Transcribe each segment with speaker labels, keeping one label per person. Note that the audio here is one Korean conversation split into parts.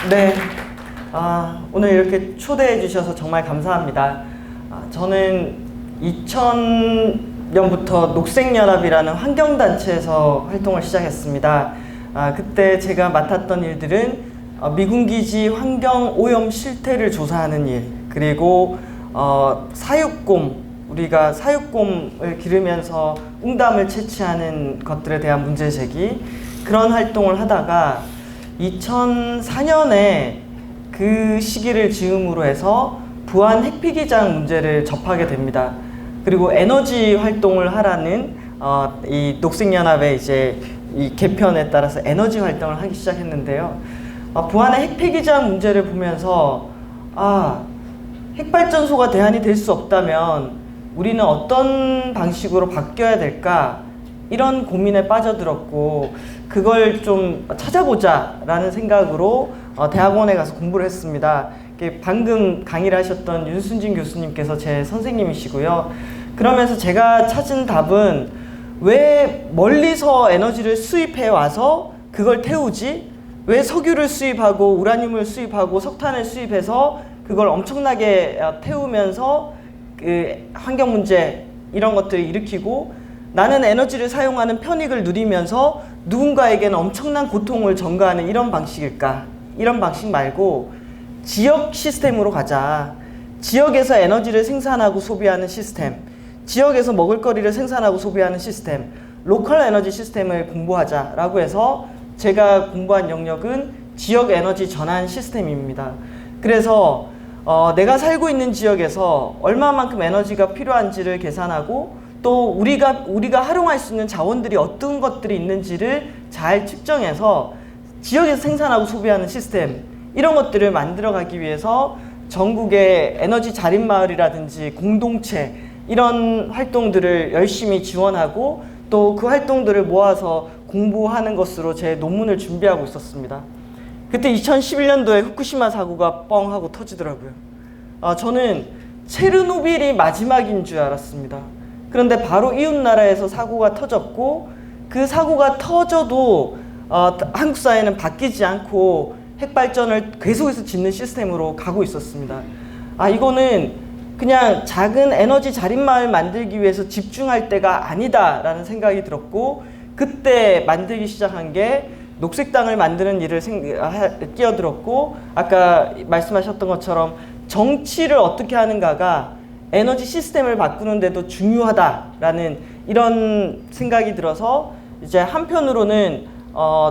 Speaker 1: 네, 오늘 이렇게 초대해 주셔서 정말 감사합니다. 저는 2000년부터 녹색연합이라는 환경단체에서 활동을 시작했습니다. 그때 제가 맡았던 일들은 미군기지 환경오염 실태를 조사하는 일, 그리고 사육곰, 우리가 사육곰을 기르면서 웅담을 채취하는 것들에 대한 문제제기, 그런 활동을 하다가 2004년에 그 시기를 즈음으로 해서 부안 핵폐기장 문제를 접하게 됩니다. 그리고 에너지 활동을 하라는 이 녹색연합의 이제 이 개편에 따라서 에너지 활동을 하기 시작했는데요. 부안의 핵폐기장 문제를 보면서 핵발전소가 대안이 될 수 없다면 우리는 어떤 방식으로 바뀌어야 될까? 이런 고민에 빠져들었고, 그걸 좀 찾아보자 라는 생각으로 대학원에 가서 공부를 했습니다. 방금 강의를 하셨던 윤순진 교수님께서 제 선생님이시고요. 그러면서 제가 찾은 답은, 왜 멀리서 에너지를 수입해 와서 그걸 태우지? 왜 석유를 수입하고 우라늄을 수입하고 석탄을 수입해서 그걸 엄청나게 태우면서 그 환경 문제 이런 것들을 일으키고, 나는 에너지를 사용하는 편익을 누리면서 누군가에게는 엄청난 고통을 전가하는 이런 방식일까? 이런 방식 말고 지역 시스템으로 가자. 지역에서 에너지를 생산하고 소비하는 시스템, 지역에서 먹을거리를 생산하고 소비하는 시스템, 로컬 에너지 시스템을 공부하자라고 해서 제가 공부한 영역은 지역 에너지 전환 시스템입니다. 그래서 내가 살고 있는 지역에서 얼마만큼 에너지가 필요한지를 계산하고, 또 우리가 활용할 수 있는 자원들이 어떤 것들이 있는지를 잘 측정해서 지역에서 생산하고 소비하는 시스템, 이런 것들을 만들어가기 위해서 전국의 에너지 자립마을이라든지 공동체, 이런 활동들을 열심히 지원하고 또 그 활동들을 모아서 공부하는 것으로 제 논문을 준비하고 있었습니다. 그때 2011년도에 후쿠시마 사고가 뻥 하고 터지더라고요. 저는 체르노빌이 마지막인 줄 알았습니다. 그런데 바로 이웃나라에서 사고가 터졌고, 그 사고가 터져도 한국 사회는 바뀌지 않고 핵발전을 계속해서 짓는 시스템으로 가고 있었습니다. 이거는 그냥 작은 에너지 자립마을 만들기 위해서 집중할 때가 아니다라는 생각이 들었고, 그때 만들기 시작한 게 녹색당을 만드는 일을 끼어들었고, 아까 말씀하셨던 것처럼 정치를 어떻게 하는가가 에너지 시스템을 바꾸는데도 중요하다라는 이런 생각이 들어서, 이제 한편으로는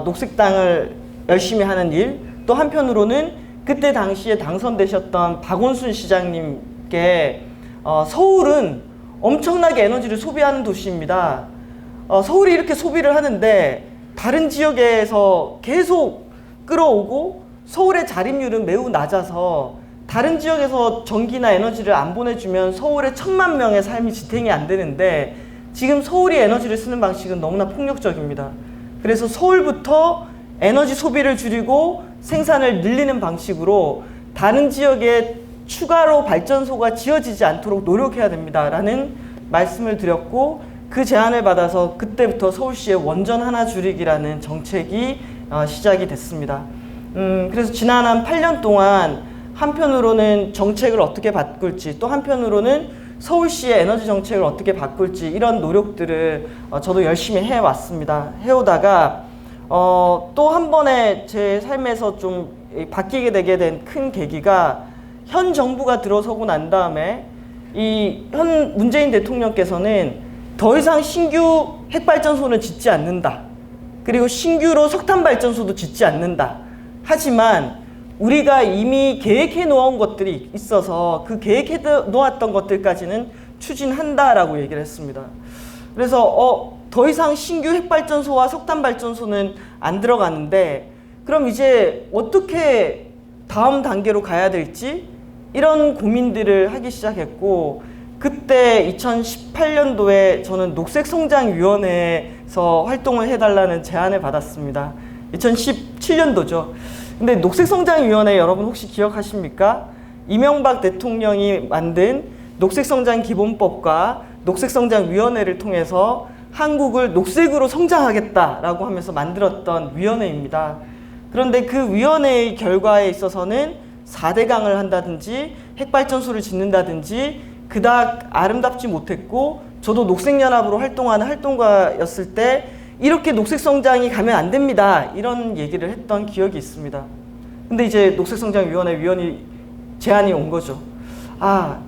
Speaker 1: 녹색당을 열심히 하는 일, 또 한편으로는 그때 당시에 당선되셨던 박원순 시장님께 서울은 엄청나게 에너지를 소비하는 도시입니다. 서울이 이렇게 소비를 하는데 다른 지역에서 계속 끌어오고 서울의 자립률은 매우 낮아서 다른 지역에서 전기나 에너지를 안 보내주면 서울의 1000만 명의 삶이 지탱이 안 되는데, 지금 서울이 에너지를 쓰는 방식은 너무나 폭력적입니다. 그래서 서울부터 에너지 소비를 줄이고 생산을 늘리는 방식으로 다른 지역에 추가로 발전소가 지어지지 않도록 노력해야 됩니다 라는 말씀을 드렸고, 그 제안을 받아서 그때부터 서울시의 원전 하나 줄이기라는 정책이 시작이 됐습니다. 그래서 지난 한 8년 동안 한편으로는 정책을 어떻게 바꿀지, 또 한편으로는 서울시의 에너지 정책을 어떻게 바꿀지, 이런 노력들을 저도 열심히 해왔습니다. 해오다가 또 한 번에 제 삶에서 좀 바뀌게 되게 된 큰 계기가, 현 정부가 들어서고 난 다음에 이 현 문재인 대통령께서는 더 이상 신규 핵발전소는 짓지 않는다. 그리고 신규로 석탄발전소도 짓지 않는다. 하지만 우리가 이미 계획해 놓은 것들이 있어서 그 계획해 놓았던 것들까지는 추진한다라고 얘기를 했습니다. 그래서 더 이상 신규 핵발전소와 석탄발전소는 안 들어가는데, 그럼 이제 어떻게 다음 단계로 가야 될지, 이런 고민들을 하기 시작했고, 그때 2018년도에 저는 녹색성장위원회에서 활동을 해달라는 제안을 받았습니다. 2017년도죠. 근데 녹색성장위원회 여러분 혹시 기억하십니까? 이명박 대통령이 만든 녹색성장기본법과 녹색성장위원회를 통해서 한국을 녹색으로 성장하겠다라고 하면서 만들었던 위원회입니다. 그런데 그 위원회의 결과에 있어서는 4대강을 한다든지 핵발전소를 짓는다든지 그닥 아름답지 못했고, 저도 녹색연합으로 활동하는 활동가였을 때 이렇게 녹색성장이 가면 안 됩니다, 이런 얘기를 했던 기억이 있습니다. 근데 이제 녹색성장위원회 위원이 제안이 온 거죠.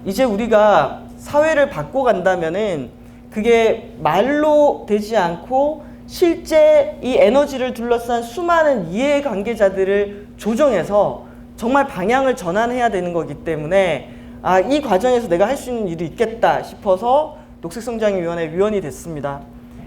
Speaker 1: 이제 우리가 사회를 바꿔간다면은 그게 말로 되지 않고 실제 이 에너지를 둘러싼 수많은 이해관계자들을 조정해서 정말 방향을 전환해야 되는 거기 때문에 이 과정에서 내가 할 수 있는 일이 있겠다 싶어서 녹색성장위원회 위원이 됐습니다.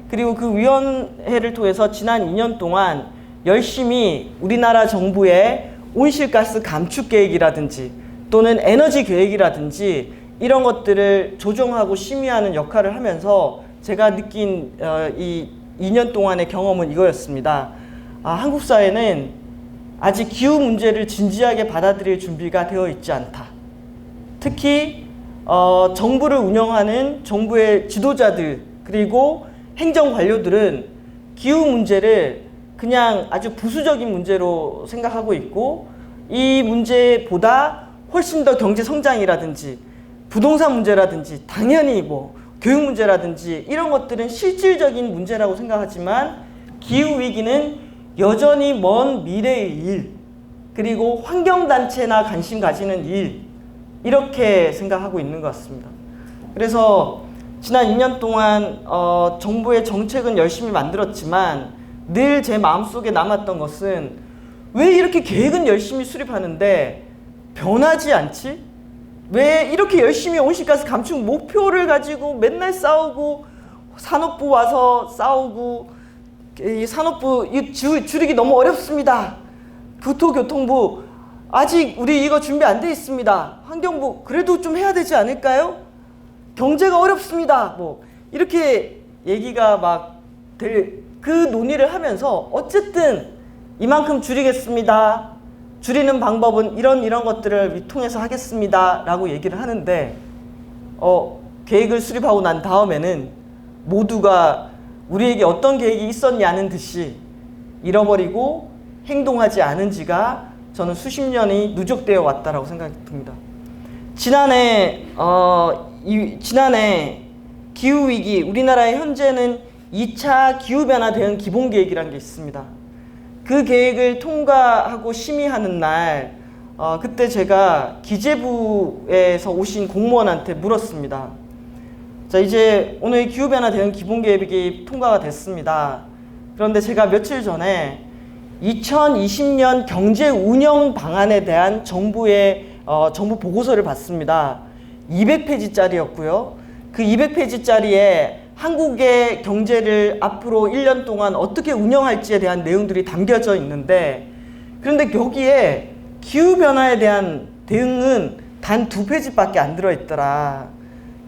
Speaker 1: 그리고 그 위원회를 통해서 지난 2년 동안 열심히 우리나라 정부의 온실가스 감축 계획이라든지 또는 에너지 계획이라든지 이런 것들을 조정하고 심의하는 역할을 하면서 제가 느낀 이 2년 동안의 경험은 이거였습니다. 한국 사회는 아직 기후 문제를 진지하게 받아들일 준비가 되어 있지 않다. 특히 정부를 운영하는 정부의 지도자들 그리고 행정 관료들은 기후 문제를 그냥 아주 부수적인 문제로 생각하고 있고, 이 문제보다 훨씬 더 경제 성장이라든지 부동산 문제라든지 당연히 뭐 교육 문제라든지 이런 것들은 실질적인 문제라고 생각하지만, 기후 위기는 여전히 먼 미래의 일, 그리고 환경단체나 관심 가지는 일, 이렇게 생각하고 있는 것 같습니다. 그래서 지난 2년 동안 정부의 정책은 열심히 만들었지만 늘 제 마음속에 남았던 것은, 왜 이렇게 계획은 열심히 수립하는데 변하지 않지? 왜 이렇게 열심히 온실가스 감축 목표를 가지고 맨날 싸우고, 산업부 와서 싸우고, 이 산업부 줄이기 너무 어렵습니다. 국토교통부 아직 우리 이거 준비 안 돼 있습니다. 환경부 그래도 좀 해야 되지 않을까요? 경제가 어렵습니다. 뭐 이렇게 얘기가 막 그 논의를 하면서 어쨌든 이만큼 줄이겠습니다. 줄이는 방법은 이런 것들을 통해서 하겠습니다 라고 얘기를 하는데, 계획을 수립하고 난 다음에는 모두가 우리에게 어떤 계획이 있었냐는 듯이 잃어버리고 행동하지 않은 지가 저는 수십 년이 누적되어 왔다라고 생각이 듭니다. 지난해 기후위기, 우리나라의 현재는 2차 기후변화 대응 기본계획이라는 게 있습니다. 그 계획을 통과하고 심의하는 날, 그때 제가 기재부에서 오신 공무원한테 물었습니다. 자, 이제 오늘 기후변화 대응 기본계획이 통과가 됐습니다. 그런데 제가 며칠 전에 2020년 경제 운영 방안에 대한 정부 보고서를 봤습니다. 200페이지짜리였고요. 그 200페이지짜리에 한국의 경제를 앞으로 1년 동안 어떻게 운영할지에 대한 내용들이 담겨져 있는데, 그런데 여기에 기후변화에 대한 대응은 단 2페이지밖에 안 들어있더라.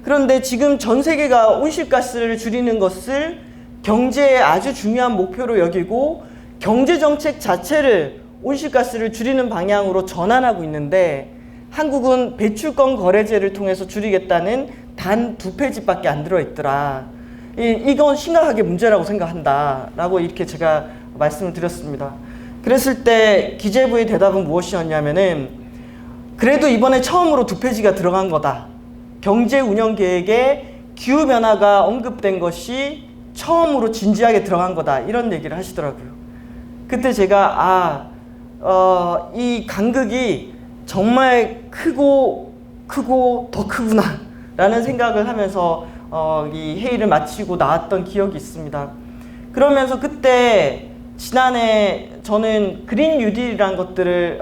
Speaker 1: 그런데 지금 전 세계가 온실가스를 줄이는 것을 경제의 아주 중요한 목표로 여기고 경제정책 자체를 온실가스를 줄이는 방향으로 전환하고 있는데, 한국은 배출권 거래제를 통해서 줄이겠다는 단 2페이지밖에 안 들어있더라. 이건 심각하게 문제라고 생각한다 라고 이렇게 제가 말씀을 드렸습니다. 그랬을 때 기재부의 대답은 무엇이었냐면은, 그래도 이번에 처음으로 2페이지가 들어간 거다. 경제운영계획에 기후변화가 언급된 것이 처음으로 진지하게 들어간 거다, 이런 얘기를 하시더라고요. 그때 제가 이 간극이 정말 크고 더 크구나 라는 생각을 하면서 이 회의를 마치고 나왔던 기억이 있습니다. 그러면서 그때 지난해 저는 그린 뉴딜이라는 것들을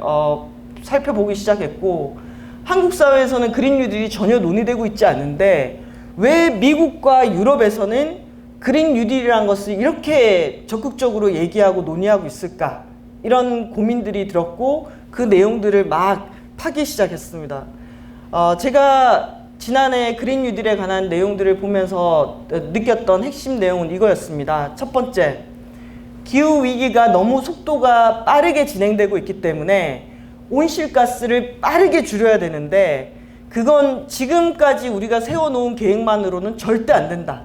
Speaker 1: 살펴보기 시작했고, 한국 사회에서는 그린 뉴딜이 전혀 논의되고 있지 않은데 왜 미국과 유럽에서는 그린 뉴딜이라는 것을 이렇게 적극적으로 얘기하고 논의하고 있을까, 이런 고민들이 들었고 그 내용들을 막 파기 시작했습니다. 제가 지난해 그린 뉴딜에 관한 내용들을 보면서 느꼈던 핵심 내용은 이거였습니다. 첫 번째, 기후위기가 너무 속도가 빠르게 진행되고 있기 때문에 온실가스를 빠르게 줄여야 되는데, 그건 지금까지 우리가 세워놓은 계획만으로는 절대 안 된다.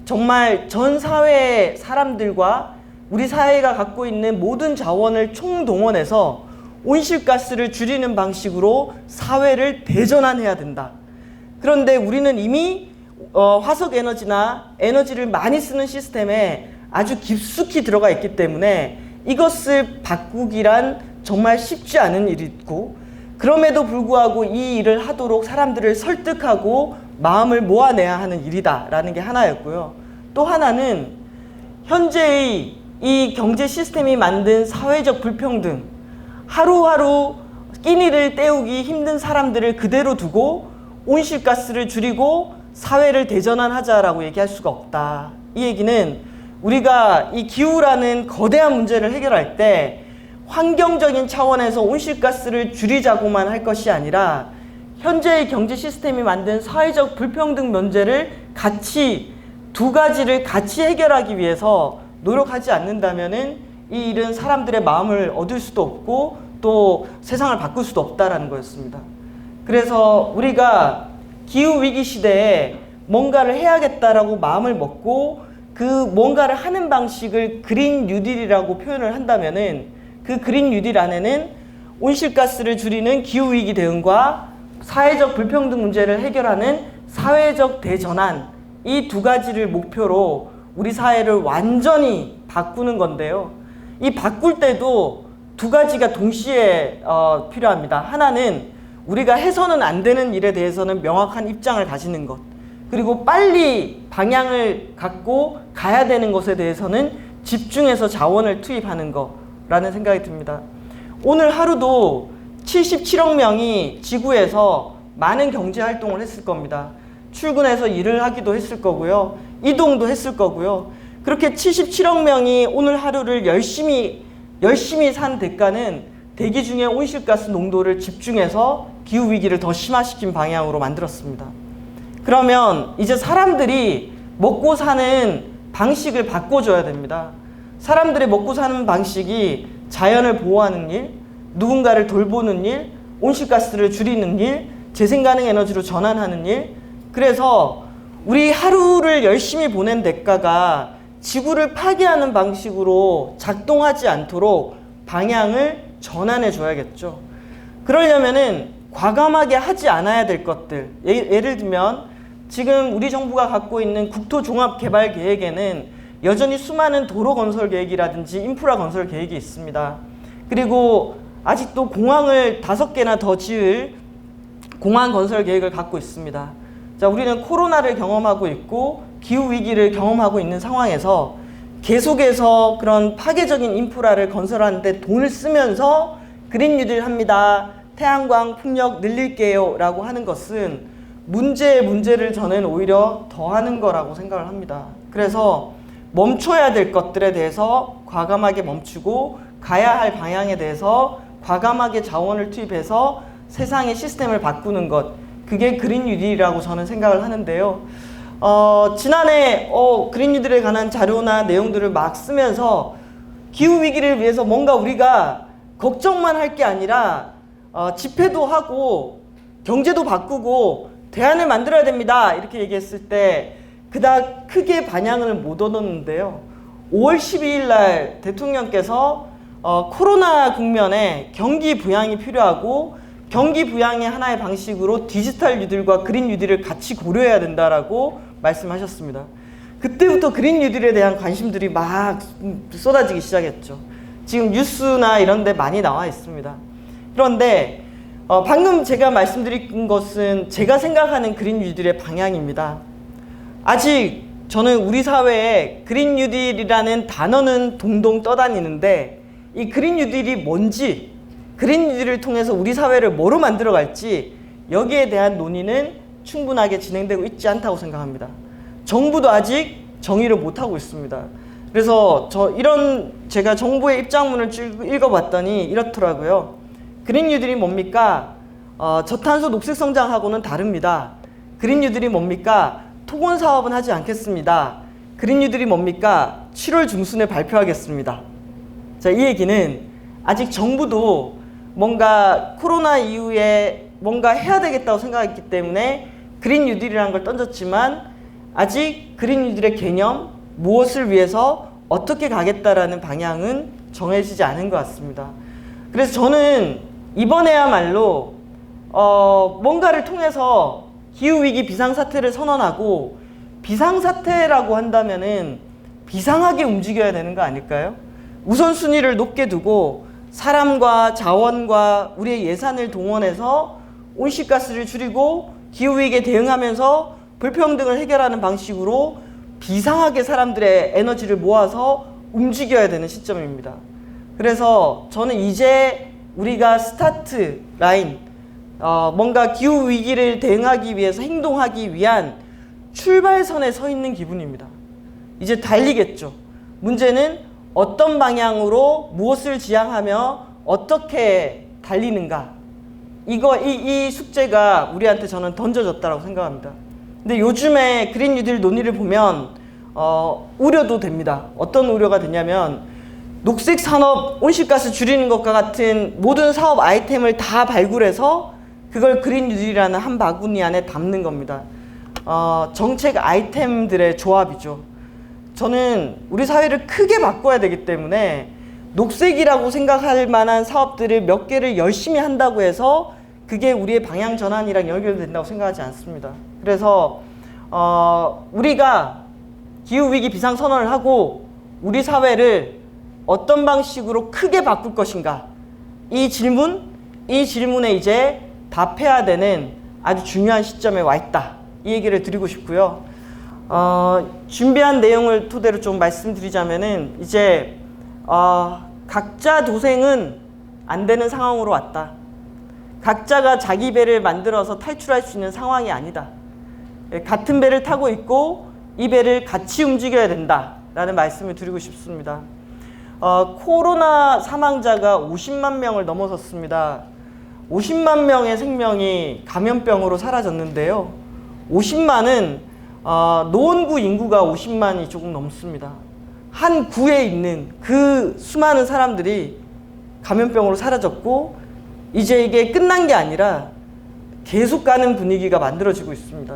Speaker 1: 정말 전 사회 사람들과 우리 사회가 갖고 있는 모든 자원을 총동원해서 온실가스를 줄이는 방식으로 사회를 대전환해야 된다. 그런데 우리는 이미 화석에너지나 에너지를 많이 쓰는 시스템에 아주 깊숙이 들어가 있기 때문에 이것을 바꾸기란 정말 쉽지 않은 일이고, 그럼에도 불구하고 이 일을 하도록 사람들을 설득하고 마음을 모아내야 하는 일이다라는 게 하나였고요. 또 하나는 현재의 이 경제 시스템이 만든 사회적 불평등, 하루하루 끼니를 때우기 힘든 사람들을 그대로 두고 온실가스를 줄이고 사회를 대전환하자라고 얘기할 수가 없다. 이 얘기는 우리가 이 기후라는 거대한 문제를 해결할 때 환경적인 차원에서 온실가스를 줄이자고만 할 것이 아니라 현재의 경제 시스템이 만든 사회적 불평등 문제를 두 가지를 같이 해결하기 위해서 노력하지 않는다면은 이 일은 사람들의 마음을 얻을 수도 없고 또 세상을 바꿀 수도 없다라는 거였습니다. 그래서 우리가 기후위기 시대에 뭔가를 해야겠다라고 마음을 먹고 그 뭔가를 하는 방식을 그린 뉴딜이라고 표현을 한다면은 그 그린 뉴딜 안에는 온실가스를 줄이는 기후위기 대응과 사회적 불평등 문제를 해결하는 사회적 대전환, 이 두 가지를 목표로 우리 사회를 완전히 바꾸는 건데요. 이 바꿀 때도 두 가지가 동시에 필요합니다. 하나는 우리가 해서는 안 되는 일에 대해서는 명확한 입장을 가지는 것, 그리고 빨리 방향을 갖고 가야 되는 것에 대해서는 집중해서 자원을 투입하는 거라는 생각이 듭니다. 오늘 하루도 77억 명이 지구에서 많은 경제 활동을 했을 겁니다. 출근해서 일을 하기도 했을 거고요. 이동도 했을 거고요. 그렇게 77억 명이 오늘 하루를 열심히 산 대가는 대기 중에 온실가스 농도를 집중해서 기후위기를 더 심화시킨 방향으로 만들었습니다. 그러면 이제 사람들이 먹고 사는 방식을 바꿔줘야 됩니다. 사람들이 먹고 사는 방식이 자연을 보호하는 일, 누군가를 돌보는 일, 온실가스를 줄이는 일, 재생가능 에너지로 전환하는 일. 그래서 우리 하루를 열심히 보낸 대가가 지구를 파괴하는 방식으로 작동하지 않도록 방향을 전환해 줘야겠죠. 그러려면은 과감하게 하지 않아야 될 것들, 예를 들면 지금 우리 정부가 갖고 있는 국토종합개발계획에는 여전히 수많은 도로 건설 계획이라든지 인프라 건설 계획이 있습니다. 그리고 아직도 공항을 5개나 더 지을 공항 건설 계획을 갖고 있습니다. 자, 우리는 코로나를 경험하고 있고 기후위기를 경험하고 있는 상황에서 계속해서 그런 파괴적인 인프라를 건설하는데 돈을 쓰면서 그린 뉴딜 합니다. 태양광 풍력 늘릴게요 라고 하는 것은 문제의 문제를 저는 오히려 더하는 거라고 생각을 합니다. 그래서 멈춰야 될 것들에 대해서 과감하게 멈추고 가야 할 방향에 대해서 과감하게 자원을 투입해서 세상의 시스템을 바꾸는 것, 그게 그린 뉴딜이라고 저는 생각을 하는데요. 지난해 그린 뉴딜에 관한 자료나 내용들을 막 쓰면서 기후위기를 위해서 뭔가 우리가 걱정만 할 게 아니라 집회도 하고 경제도 바꾸고 대안을 만들어야 됩니다 이렇게 얘기했을 때 그닥 크게 반향을 못 얻었는데요. 5월 12일 날 대통령께서 코로나 국면에 경기 부양이 필요하고 경기 부양의 하나의 방식으로 디지털 뉴딜과 그린 뉴딜을 같이 고려해야 된다라고 말씀하셨습니다. 그때부터 그린 뉴딜에 대한 관심들이 막 쏟아지기 시작했죠. 지금 뉴스나 이런 데 많이 나와 있습니다. 그런데 방금 제가 말씀드린 것은 제가 생각하는 그린 뉴딜의 방향입니다. 아직 저는 우리 사회에 그린 뉴딜이라는 단어는 동동 떠다니는데 이 그린 뉴딜이 뭔지, 그린 뉴딜을 통해서 우리 사회를 뭐로 만들어 갈지 여기에 대한 논의는 충분하게 진행되고 있지 않다고 생각합니다. 정부도 아직 정의를 못하고 있습니다. 그래서 제가 정부의 입장문을 쭉 읽어봤더니 이렇더라고요. 그린 뉴딜이 뭡니까? 저탄소 녹색 성장하고는 다릅니다. 그린 뉴딜이 뭡니까? 토건 사업은 하지 않겠습니다. 그린 뉴딜이 뭡니까? 7월 중순에 발표하겠습니다. 자, 이 얘기는 아직 정부도 뭔가 코로나 이후에 뭔가 해야 되겠다고 생각했기 때문에 그린 뉴딜이라는 걸 던졌지만 아직 그린 뉴딜의 개념, 무엇을 위해서 어떻게 가겠다라는 방향은 정해지지 않은 것 같습니다. 그래서 저는 이번에야말로 뭔가를 통해서 기후위기 비상사태를 선언하고, 비상사태라고 한다면은 비상하게 움직여야 되는 거 아닐까요? 우선순위를 높게 두고 사람과 자원과 우리의 예산을 동원해서 온실가스를 줄이고 기후위기에 대응하면서 불평등을 해결하는 방식으로 비상하게 사람들의 에너지를 모아서 움직여야 되는 시점입니다. 그래서 저는 이제 우리가 스타트 라인, 뭔가 기후위기를 대응하기 위해서 행동하기 위한 출발선에 서 있는 기분입니다. 이제 달리겠죠. 문제는 어떤 방향으로 무엇을 지향하며 어떻게 달리는가. 이 숙제가 우리한테 저는 던져졌다고 생각합니다. 근데 요즘에 그린 뉴딜 논의를 보면 우려도 됩니다. 어떤 우려가 되냐면, 녹색 산업, 온실가스 줄이는 것과 같은 모든 사업 아이템을 다 발굴해서 그걸 그린 뉴딜이라는 한 바구니 안에 담는 겁니다. 정책 아이템들의 조합이죠. 저는 우리 사회를 크게 바꿔야 되기 때문에 녹색이라고 생각할 만한 사업들을 몇 개를 열심히 한다고 해서 그게 우리의 방향 전환이랑 연결된다고 생각하지 않습니다. 그래서 우리가 기후위기 비상선언을 하고 우리 사회를 어떤 방식으로 크게 바꿀 것인가, 이 질문에 이제 답해야 되는 아주 중요한 시점에 와 있다, 이 얘기를 드리고 싶고요. 준비한 내용을 토대로 좀 말씀드리자면은, 이제 각자 도생은 안 되는 상황으로 왔다. 각자가 자기 배를 만들어서 탈출할 수 있는 상황이 아니다. 같은 배를 타고 있고 이 배를 같이 움직여야 된다라는 말씀을 드리고 싶습니다. 코로나 사망자가 50만 명을 넘어섰습니다. 50만 명의 생명이 감염병으로 사라졌는데요. 50만은 노원구 인구가 50만이 조금 넘습니다. 한 구에 있는 그 수많은 사람들이 감염병으로 사라졌고, 이제 이게 끝난 게 아니라 계속 가는 분위기가 만들어지고 있습니다.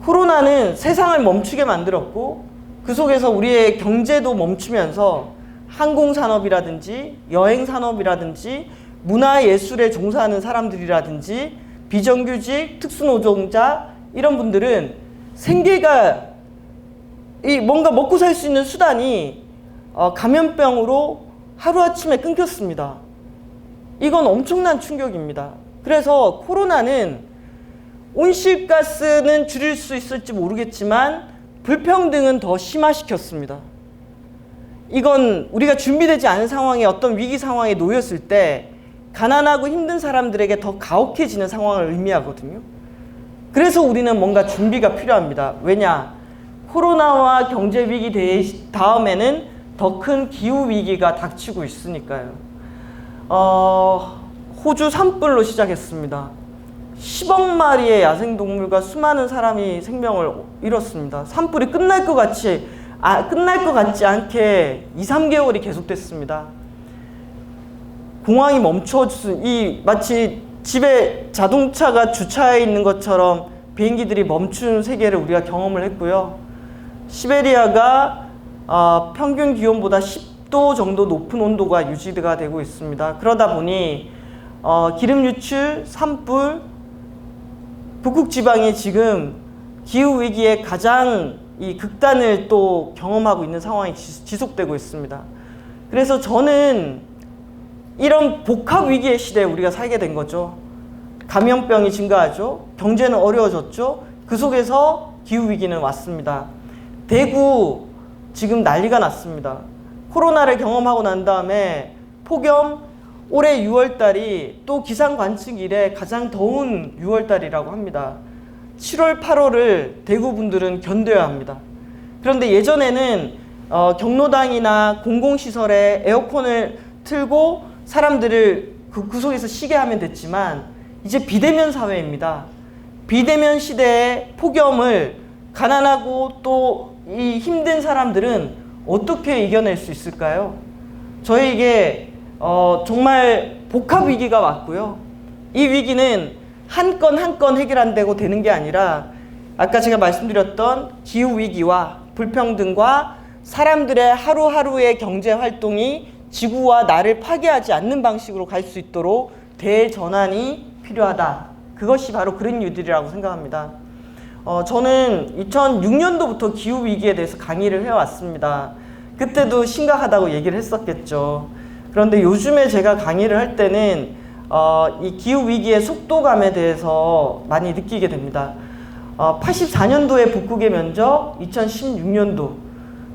Speaker 1: 코로나는 세상을 멈추게 만들었고, 그 속에서 우리의 경제도 멈추면서 항공산업이라든지 여행산업이라든지 문화예술에 종사하는 사람들이라든지 비정규직, 특수노동자, 이런 분들은 생계가, 뭔가 먹고 살 수 있는 수단이 감염병으로 하루아침에 끊겼습니다. 이건 엄청난 충격입니다. 그래서 코로나는 온실가스는 줄일 수 있을지 모르겠지만 불평등은 더 심화시켰습니다. 이건 우리가 준비되지 않은 상황에, 어떤 위기 상황에 놓였을 때 가난하고 힘든 사람들에게 더 가혹해지는 상황을 의미하거든요. 그래서 우리는 뭔가 준비가 필요합니다. 왜냐? 코로나와 경제 위기 다음에는 더 큰 기후 위기가 닥치고 있으니까요. 호주 산불로 시작했습니다. 10억 마리의 야생동물과 수많은 사람이 생명을 잃었습니다. 산불이 끝날 것 같지 않게 2-3개월이 계속됐습니다. 공항이 마치 집에 자동차가 주차해 있는 것처럼 비행기들이 멈춘 세계를 우리가 경험을 했고요. 시베리아가 평균 기온보다 10도 정도 높은 온도가 유지가 되고 있습니다. 그러다 보니 기름 유출, 산불, 북극 지방이 지금 기후 위기의 가장 이 극단을 또 경험하고 있는 상황이 지속되고 있습니다. 그래서 저는 이런 복합 위기의 시대에 우리가 살게 된 거죠. 감염병이 증가하죠. 경제는 어려워졌죠. 그 속에서 기후 위기는 왔습니다. 대구 지금 난리가 났습니다. 코로나를 경험하고 난 다음에 폭염, 올해 6월달이 또 기상 관측 이래 가장 더운 6월달이라고 합니다. 7월, 8월을 대구 분들은 견뎌야 합니다. 그런데 예전에는 경로당이나 공공시설에 에어컨을 틀고 사람들을 그 속에서 쉬게 하면 됐지만, 이제 비대면 사회입니다. 비대면 시대의 폭염을 가난하고 또 이 힘든 사람들은 어떻게 이겨낼 수 있을까요? 저에게 정말 복합 위기가 왔고요. 이 위기는 한 건 한 건 해결한다고 되는 게 아니라, 아까 제가 말씀드렸던 기후 위기와 불평등과 사람들의 하루하루의 경제 활동이 지구와 나를 파괴하지 않는 방식으로 갈 수 있도록 대전환이 필요하다. 그것이 바로 그린 뉴딜이라고 생각합니다. 저는 2006년도부터 기후위기에 대해서 강의를 해왔습니다. 그때도 심각하다고 얘기를 했었겠죠. 그런데 요즘에 제가 강의를 할 때는 이 기후위기의 속도감에 대해서 많이 느끼게 됩니다. 84년도에 북극의 면적, 2016년도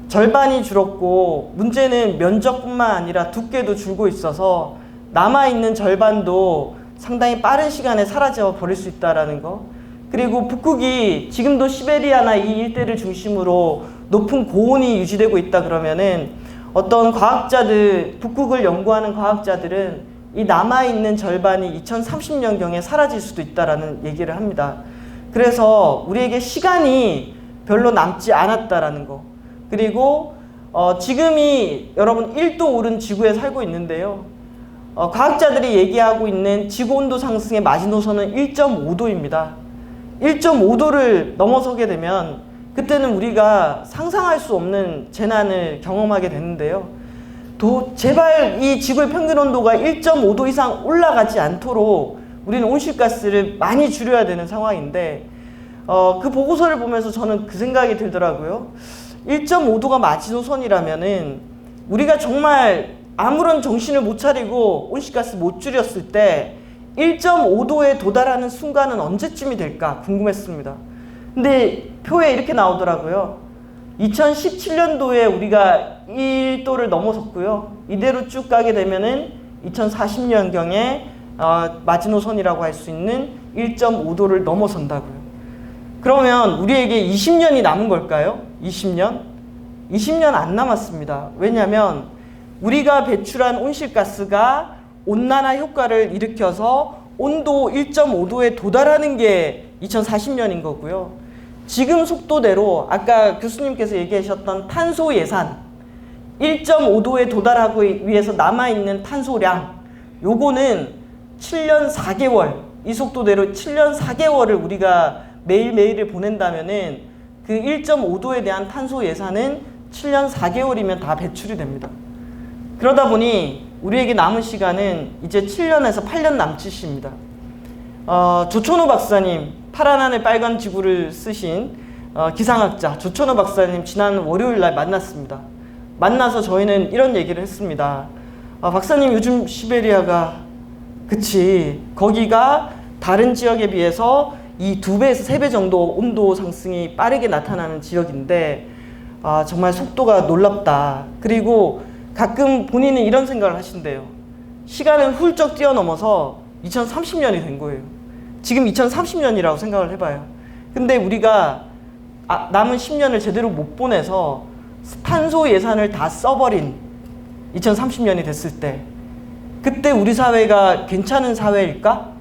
Speaker 1: 절반이 줄었고, 문제는 면적뿐만 아니라 두께도 줄고 있어서 남아있는 절반도 상당히 빠른 시간에 사라져 버릴 수 있다는 거. 그리고 북극이 지금도 시베리아나 이 일대를 중심으로 높은 고온이 유지되고 있다 그러면은 어떤 과학자들, 북극을 연구하는 과학자들은 이 남아있는 절반이 2030년경에 사라질 수도 있다라는 얘기를 합니다. 그래서 우리에게 시간이 별로 남지 않았다라는 거. 그리고 지금이 여러분 1도 오른 지구에 살고 있는데요. 과학자들이 얘기하고 있는 지구온도 상승의 마지노선은 1.5도입니다. 1.5도를 넘어서게 되면 그때는 우리가 상상할 수 없는 재난을 경험하게 되는데요. 제발 이 지구의 평균 온도가 1.5도 이상 올라가지 않도록 우리는 온실가스를 많이 줄여야 되는 상황인데, 그 보고서를 보면서 저는 그 생각이 들더라고요. 1.5도가 마지노선이라면은 우리가 정말 아무런 정신을 못 차리고 온실가스 못 줄였을 때 1.5도에 도달하는 순간은 언제쯤이 될까 궁금했습니다. 근데 표에 이렇게 나오더라고요. 2017년도에 우리가 1도를 넘어섰고요. 이대로 쭉 가게 되면은 2040년경에 마지노선이라고 할 수 있는 1.5도를 넘어선다고요. 그러면 우리에게 20년이 남은 걸까요? 20년? 20년 안 남았습니다. 왜냐하면 우리가 배출한 온실가스가 온난화 효과를 일으켜서 온도 1.5도에 도달하는 게 2040년인 거고요. 지금 속도대로 아까 교수님께서 얘기하셨던 탄소 예산, 1.5도에 도달하기 위해서 남아있는 탄소량, 요거는 7년 4개월, 이 속도대로 7년 4개월을 우리가 매일매일을 보낸다면은 그 1.5도에 대한 탄소 예산은 7년 4개월이면 다 배출이 됩니다. 그러다 보니 우리에게 남은 시간은 이제 7년에서 8년 남짓입니다. 조천호 박사님, 파란 하늘 빨간 지구를 쓰신 기상학자 조천호 박사님 지난 월요일 날 만났습니다. 만나서 저희는 이런 얘기를 했습니다. 박사님, 요즘 시베리아가 그치, 거기가 다른 지역에 비해서 이 2배에서 3배 정도 온도 상승이 빠르게 나타나는 지역인데 정말 속도가 놀랍다. 그리고 가끔 본인은 이런 생각을 하신대요. 시간은 훌쩍 뛰어넘어서 2030년이 된 거예요. 지금 2030년이라고 생각을 해봐요. 근데 우리가 남은 10년을 제대로 못 보내서 탄소 예산을 다 써버린 2030년이 됐을 때, 그때 우리 사회가 괜찮은 사회일까?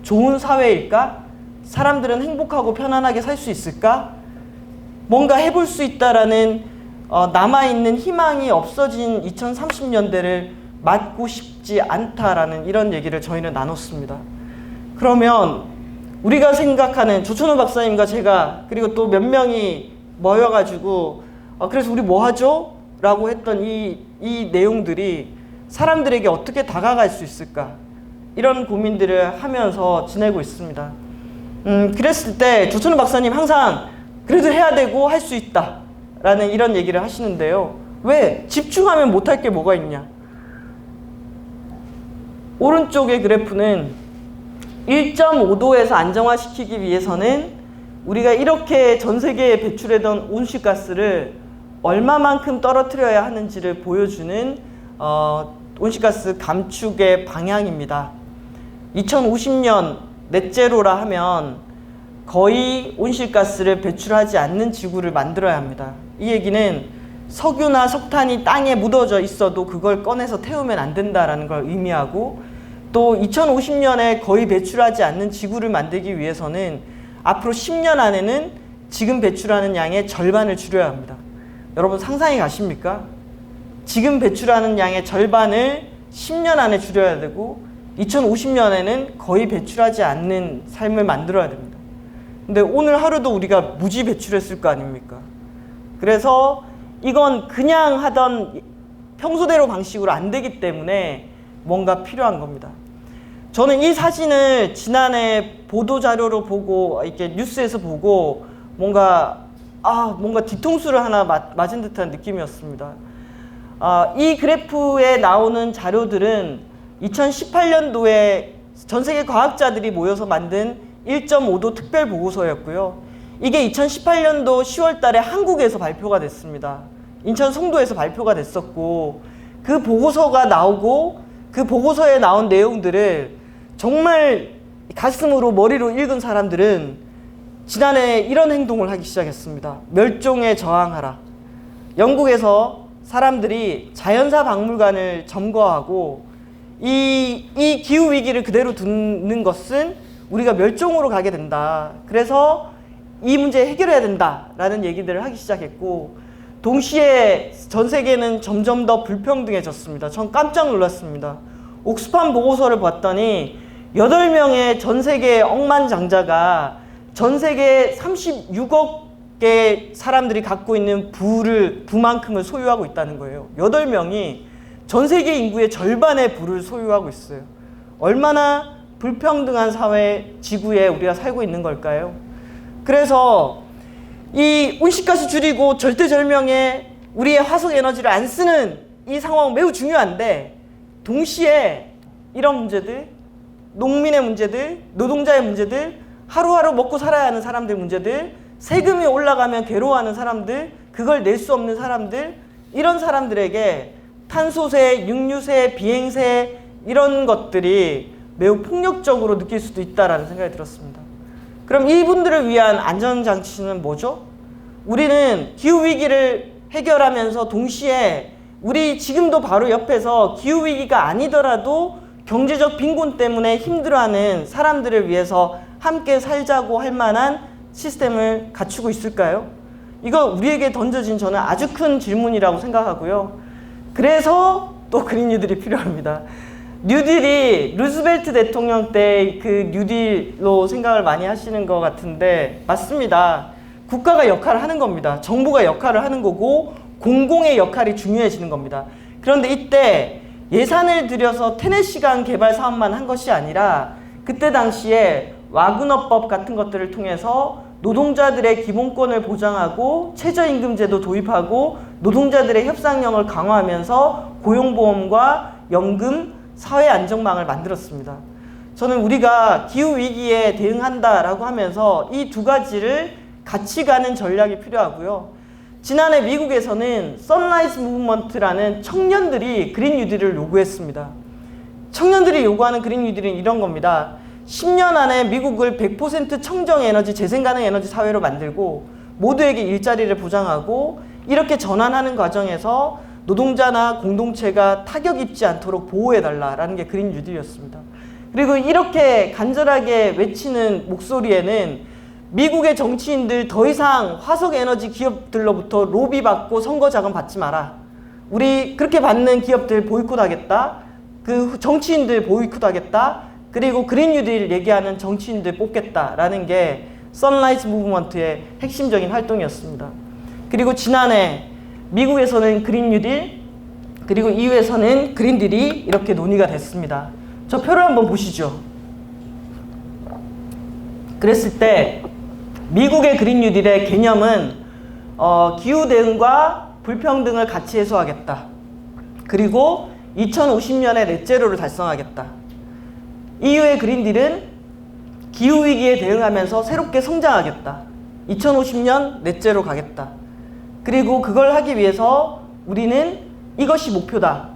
Speaker 1: 좋은 사회일까? 사람들은 행복하고 편안하게 살 수 있을까? 뭔가 해볼 수 있다라는 남아있는 희망이 없어진 2030년대를 맞고 싶지 않다라는 이런 얘기를 저희는 나눴습니다. 그러면 우리가 생각하는 조천호 박사님과 제가 그리고 또 몇 명이 모여가지고 그래서 우리 뭐 하죠? 라고 했던 이 내용들이 사람들에게 어떻게 다가갈 수 있을까? 이런 고민들을 하면서 지내고 있습니다. 그랬을 때 조천호 박사님 항상 그래도 해야 되고 할 수 있다 라는 이런 얘기를 하시는데요. 왜? 집중하면 못할 게 뭐가 있냐? 오른쪽의 그래프는 1.5도에서 안정화시키기 위해서는 우리가 이렇게 전 세계에 배출하던 온실가스를 얼마만큼 떨어뜨려야 하는지를 보여주는 온실가스 감축의 방향입니다. 2050년 넷제로라 하면 거의 온실가스를 배출하지 않는 지구를 만들어야 합니다. 이 얘기는 석유나 석탄이 땅에 묻어져 있어도 그걸 꺼내서 태우면 안 된다라는 걸 의미하고, 또 2050년에 거의 배출하지 않는 지구를 만들기 위해서는 앞으로 10년 안에는 지금 배출하는 양의 절반을 줄여야 합니다. 여러분 상상이 가십니까? 지금 배출하는 양의 절반을 10년 안에 줄여야 되고 2050년에는 거의 배출하지 않는 삶을 만들어야 됩니다. 근데 오늘 하루도 우리가 무지 배출했을 거 아닙니까? 그래서 이건 그냥 하던 평소대로 방식으로 안 되기 때문에 뭔가 필요한 겁니다. 저는 이 사진을 지난해 보도자료로 보고 이렇게 뉴스에서 보고 뭔가 뒤통수를 하나 맞은 듯한 느낌이었습니다. 이 그래프에 나오는 자료들은 2018년도에 전 세계 과학자들이 모여서 만든 1.5도 특별 보고서였고요. 이게 2018년도 10월 달에 한국에서 발표가 됐습니다. 인천 송도에서 발표가 됐었고, 그 보고서가 나오고 그 보고서에 나온 내용들을 정말 가슴으로 머리로 읽은 사람들은 지난해 이런 행동을 하기 시작했습니다. 멸종에 저항하라. 영국에서 사람들이 자연사 박물관을 점거하고 이 기후위기를 그대로 두는 것은 우리가 멸종으로 가게 된다. 그래서 이 문제 해결해야 된다라는 얘기들을 하기 시작했고, 동시에 전 세계는 점점 더 불평등해졌습니다. 전 깜짝 놀랐습니다. 옥스팜 보고서를 봤더니 8명의 전 세계 억만장자가 전 세계 36억 개 사람들이 갖고 있는 부만큼을 소유하고 있다는 거예요. 8명이 전 세계 인구의 절반의 부를 소유하고 있어요. 얼마나 불평등한 사회, 지구에 우리가 살고 있는 걸까요? 그래서 이 온실가스 줄이고 절대절명에 우리의 화석 에너지를 안 쓰는 이 상황은 매우 중요한데, 동시에 이런 문제들, 농민의 문제들, 노동자의 문제들, 하루하루 먹고 살아야 하는 사람들 문제들, 세금이 올라가면 괴로워하는 사람들, 그걸 낼 수 없는 사람들, 이런 사람들에게 탄소세, 육류세, 비행세 이런 것들이 매우 폭력적으로 느낄 수도 있다라는 생각이 들었습니다. 그럼 이분들을 위한 안전장치는 뭐죠? 우리는 기후위기를 해결하면서 동시에 우리 지금도 바로 옆에서 기후위기가 아니더라도 경제적 빈곤 때문에 힘들어하는 사람들을 위해서 함께 살자고 할 만한 시스템을 갖추고 있을까요? 이거 우리에게 던져진 저는 아주 큰 질문이라고 생각하고요. 그래서 또 그린 뉴딜이 필요합니다. 뉴딜이 루즈벨트 대통령 때 그 뉴딜로 생각을 많이 하시는 것 같은데, 맞습니다. 국가가 역할을 하는 겁니다. 정부가 역할을 하는 거고 공공의 역할이 중요해지는 겁니다. 그런데 이때 예산을 들여서 테네시강 개발 사업만 한 것이 아니라 그때 당시에 와그너법 같은 것들을 통해서 노동자들의 기본권을 보장하고 최저임금제도 도입하고 노동자들의 협상력을 강화하면서 고용보험과 연금, 사회안정망을 만들었습니다. 저는 우리가 기후위기에 대응한다라고 하면서 이 두 가지를 같이 가는 전략이 필요하고요. 지난해 미국에서는 선라이즈 무브먼트라는 청년들이 그린 뉴딜을 요구했습니다. 청년들이 요구하는 그린 뉴딜은 이런 겁니다. 10년 안에 미국을 100% 청정에너지, 재생가능 에너지 사회로 만들고 모두에게 일자리를 보장하고 이렇게 전환하는 과정에서 노동자나 공동체가 타격 입지 않도록 보호해달라라는 게 그린 뉴딜이었습니다. 그리고 이렇게 간절하게 외치는 목소리에는 미국의 정치인들 더 이상 화석에너지 기업들로부터 로비 받고 선거 자금 받지 마라. 우리 그렇게 받는 기업들 보이콧하겠다. 그 정치인들 보이콧하겠다. 그리고 그린 뉴딜 얘기하는 정치인들 뽑겠다라는 게 선라이즈 무브먼트의 핵심적인 활동이었습니다. 그리고 지난해 미국에서는 그린 뉴딜, 그리고 EU에서는 그린 딜이 이렇게 논의가 됐습니다. 저 표를 한번 보시죠. 그랬을 때 미국의 그린 뉴딜의 개념은 기후 대응과 불평등을 같이 해소하겠다. 그리고 2050년에 넷제로를 달성하겠다. EU의 그린 딜은 기후 위기에 대응하면서 새롭게 성장하겠다. 2050년 넷제로 가겠다. 그리고 그걸 하기 위해서 우리는 이것이 목표다.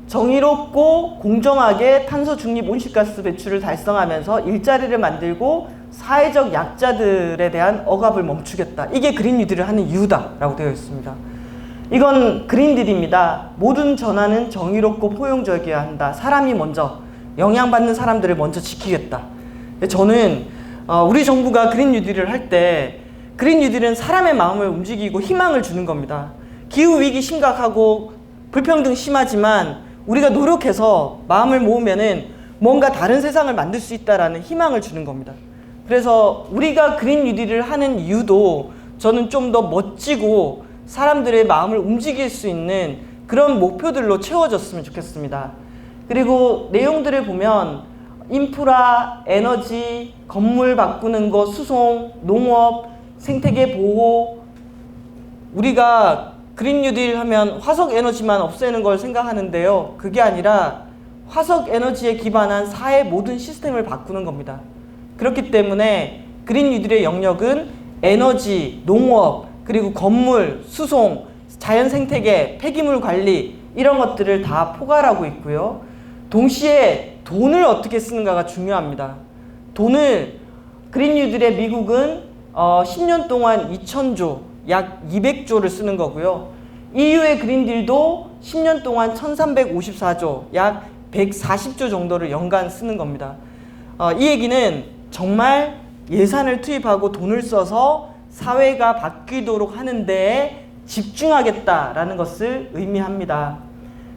Speaker 1: 정의롭고 공정하게 탄소 중립 온실가스 배출을 달성하면서 일자리를 만들고 사회적 약자들에 대한 억압을 멈추겠다. 이게 그린 뉴딜을 하는 이유다라고 되어 있습니다. 이건 그린 딜입니다. 모든 전환은 정의롭고 포용적이어야 한다. 사람이 먼저, 영향받는 사람들을 먼저 지키겠다. 저는 우리 정부가 그린 뉴딜을 할 때 그린 뉴딜은 사람의 마음을 움직이고 희망을 주는 겁니다. 기후위기 심각하고 불평등 심하지만 우리가 노력해서 마음을 모으면은 뭔가 다른 세상을 만들 수 있다라는 희망을 주는 겁니다. 그래서 우리가 그린 뉴딜을 하는 이유도 저는 좀 더 멋지고 사람들의 마음을 움직일 수 있는 그런 목표들로 채워졌으면 좋겠습니다. 그리고 내용들을 보면 인프라, 에너지, 건물 바꾸는 거, 수송, 농업, 생태계 보호, 우리가 그린 뉴딜 하면 화석 에너지만 없애는 걸 생각하는데요. 그게 아니라 화석 에너지에 기반한 사회 모든 시스템을 바꾸는 겁니다. 그렇기 때문에 그린 뉴딜의 영역은 에너지, 농업, 그리고 건물, 수송, 자연 생태계, 폐기물 관리 이런 것들을 다 포괄하고 있고요. 동시에 돈을 어떻게 쓰는가가 중요합니다. 돈을 그린 뉴딜의 미국은 10년 동안 2,000조, 약 200조를 쓰는 거고요. EU의 그린딜도 10년 동안 1,354조, 약 140조 정도를 연간 쓰는 겁니다. 이 얘기는 정말 예산을 투입하고 돈을 써서 사회가 바뀌도록 하는 데에 집중하겠다라는 것을 의미합니다.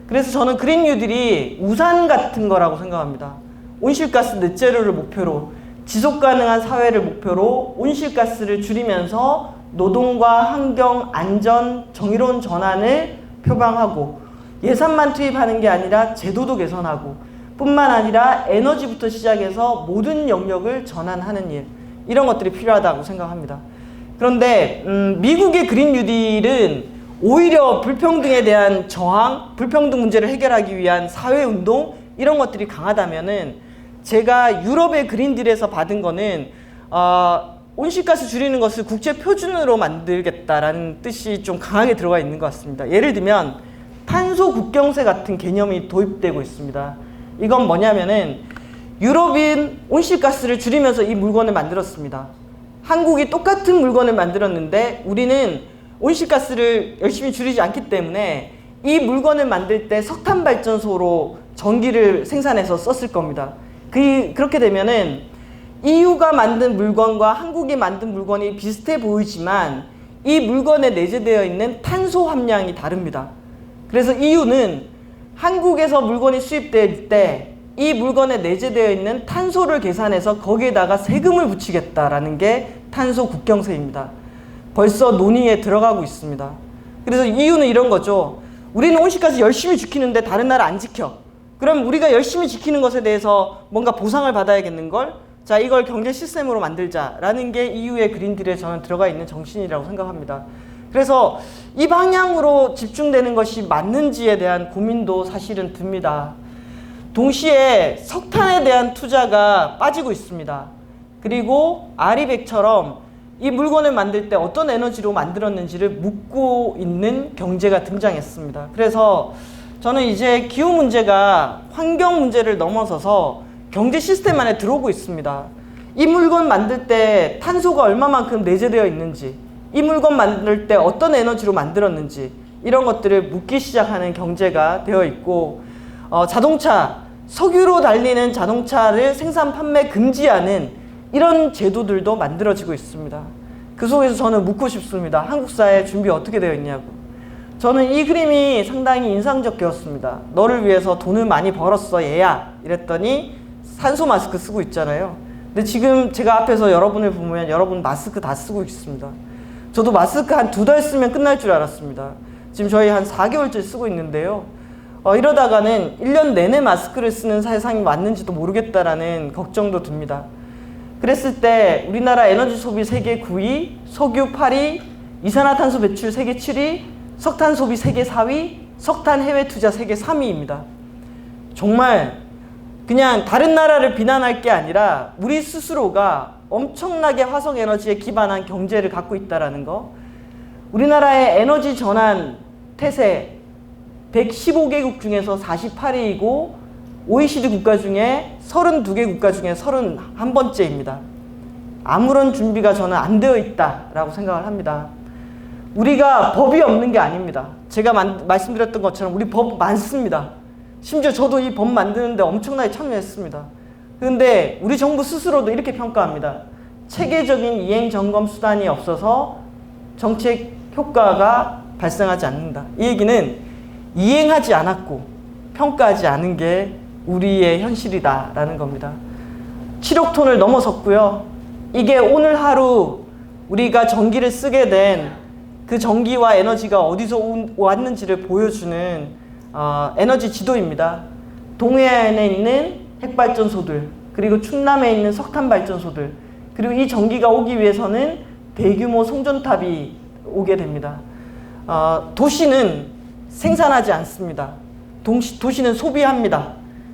Speaker 1: 그래서 저는 그린 뉴딜이 우산 같은 거라고 생각합니다. 온실가스 넷제로를 목표로, 지속 가능한 사회를 목표로 온실가스를 줄이면서 노동과 환경, 안전, 정의로운 전환을 표방하고 예산만 투입하는 게 아니라 제도도 개선하고 뿐만 아니라 에너지부터 시작해서 모든 영역을 전환하는 일, 이런 것들이 필요하다고 생각합니다. 그런데 미국의 그린 뉴딜은 오히려 불평등에 대한 저항, 불평등 문제를 해결하기 위한 사회운동 이런 것들이 강하다면은 제가 유럽의 그린딜에서 받은 거는 온실가스 줄이는 것을 국제 표준으로 만들겠다라는 뜻이 좀 강하게 들어가 있는 것 같습니다. 예를 들면 탄소 국경세 같은 개념이 도입되고 있습니다. 이건 뭐냐면은 유럽인 온실가스를 줄이면서 이 물건을 만들었습니다. 한국이 똑같은 물건을 만들었는데 우리는 온실가스를 열심히 줄이지 않기 때문에 이 물건을 만들 때 석탄 발전소로 전기를 생산해서 썼을 겁니다. 그렇게 되면은 EU가 만든 물건과 한국이 만든 물건이 비슷해 보이지만 이 물건에 내재되어 있는 탄소 함량이 다릅니다. 그래서 EU는 한국에서 물건이 수입될 때 이 물건에 내재되어 있는 탄소를 계산해서 거기에다가 세금을 붙이겠다라는 게 탄소 국경세입니다. 벌써 논의에 들어가고 있습니다. 그래서 EU는 이런 거죠. 우리는 온실가스 열심히 지키는데 다른 나라 안 지켜. 그럼 우리가 열심히 지키는 것에 대해서 뭔가 보상을 받아야겠는걸? 자, 이걸 경제 시스템으로 만들자라는 게 EU의 그린딜에 저는 들어가 있는 정신이라고 생각합니다. 그래서 이 방향으로 집중되는 것이 맞는지에 대한 고민도 사실은 듭니다. 동시에 석탄에 대한 투자가 빠지고 있습니다. 그리고 아리백처럼 이 물건을 만들 때 어떤 에너지로 만들었는지를 묻고 있는 경제가 등장했습니다. 그래서 저는 이제 기후 문제가 환경 문제를 넘어서서 경제 시스템 안에 들어오고 있습니다. 이 물건 만들 때 탄소가 얼마만큼 내재되어 있는지, 이 물건 만들 때 어떤 에너지로 만들었는지 이런 것들을 묻기 시작하는 경제가 되어 있고 자동차, 석유로 달리는 자동차를 생산 판매 금지하는 이런 제도들도 만들어지고 있습니다. 그 속에서 저는 묻고 싶습니다. 한국 사회 준비 어떻게 되어 있냐고. 저는 이 그림이 상당히 인상적이었습니다. 너를 위해서 돈을 많이 벌었어 얘야 이랬더니 산소 마스크 쓰고 있잖아요. 근데 지금 제가 앞에서 여러분을 보면 여러분 마스크 다 쓰고 있습니다. 저도 마스크 한 2달 쓰면 끝날 줄 알았습니다. 지금 저희 한 4개월째 쓰고 있는데요. 이러다가는 1년 내내 마스크를 쓰는 세상이 맞는지도 모르겠다라는 걱정도 듭니다. 그랬을 때 우리나라 에너지 소비 세계 9위, 석유 8위, 이산화탄소 배출 세계 7위, 석탄 소비 세계 4위, 석탄 해외 투자 세계 3위입니다. 정말 그냥 다른 나라를 비난할 게 아니라 우리 스스로가 엄청나게 화석 에너지에 기반한 경제를 갖고 있다는 거. 우리나라의 에너지 전환 태세 115개국 중에서 48위이고 OECD 국가 중에 32개 국가 중에 31번째입니다. 아무런 준비가 저는 안 되어 있다라고 생각을 합니다. 우리가 법이 없는 게 아닙니다. 제가 말씀드렸던 것처럼 우리 법 많습니다. 심지어 저도 이 법 만드는데 엄청나게 참여했습니다. 그런데 우리 정부 스스로도 이렇게 평가합니다. 체계적인 이행 점검 수단이 없어서 정책 효과가 발생하지 않는다. 이 얘기는 이행하지 않았고 평가하지 않은 게 우리의 현실이다라는 겁니다. 7억 톤을 넘어섰고요. 이게 오늘 하루 우리가 전기를 쓰게 된 그 전기와 에너지가 어디서 왔는지를 보여주는 에너지 지도입니다. 동해안에 있는 핵발전소들, 그리고 충남에 있는 석탄발전소들, 그리고 이 전기가 오기 위해서는 대규모 송전탑이 오게 됩니다. 도시는 생산하지 않습니다. 도시는 소비합니다.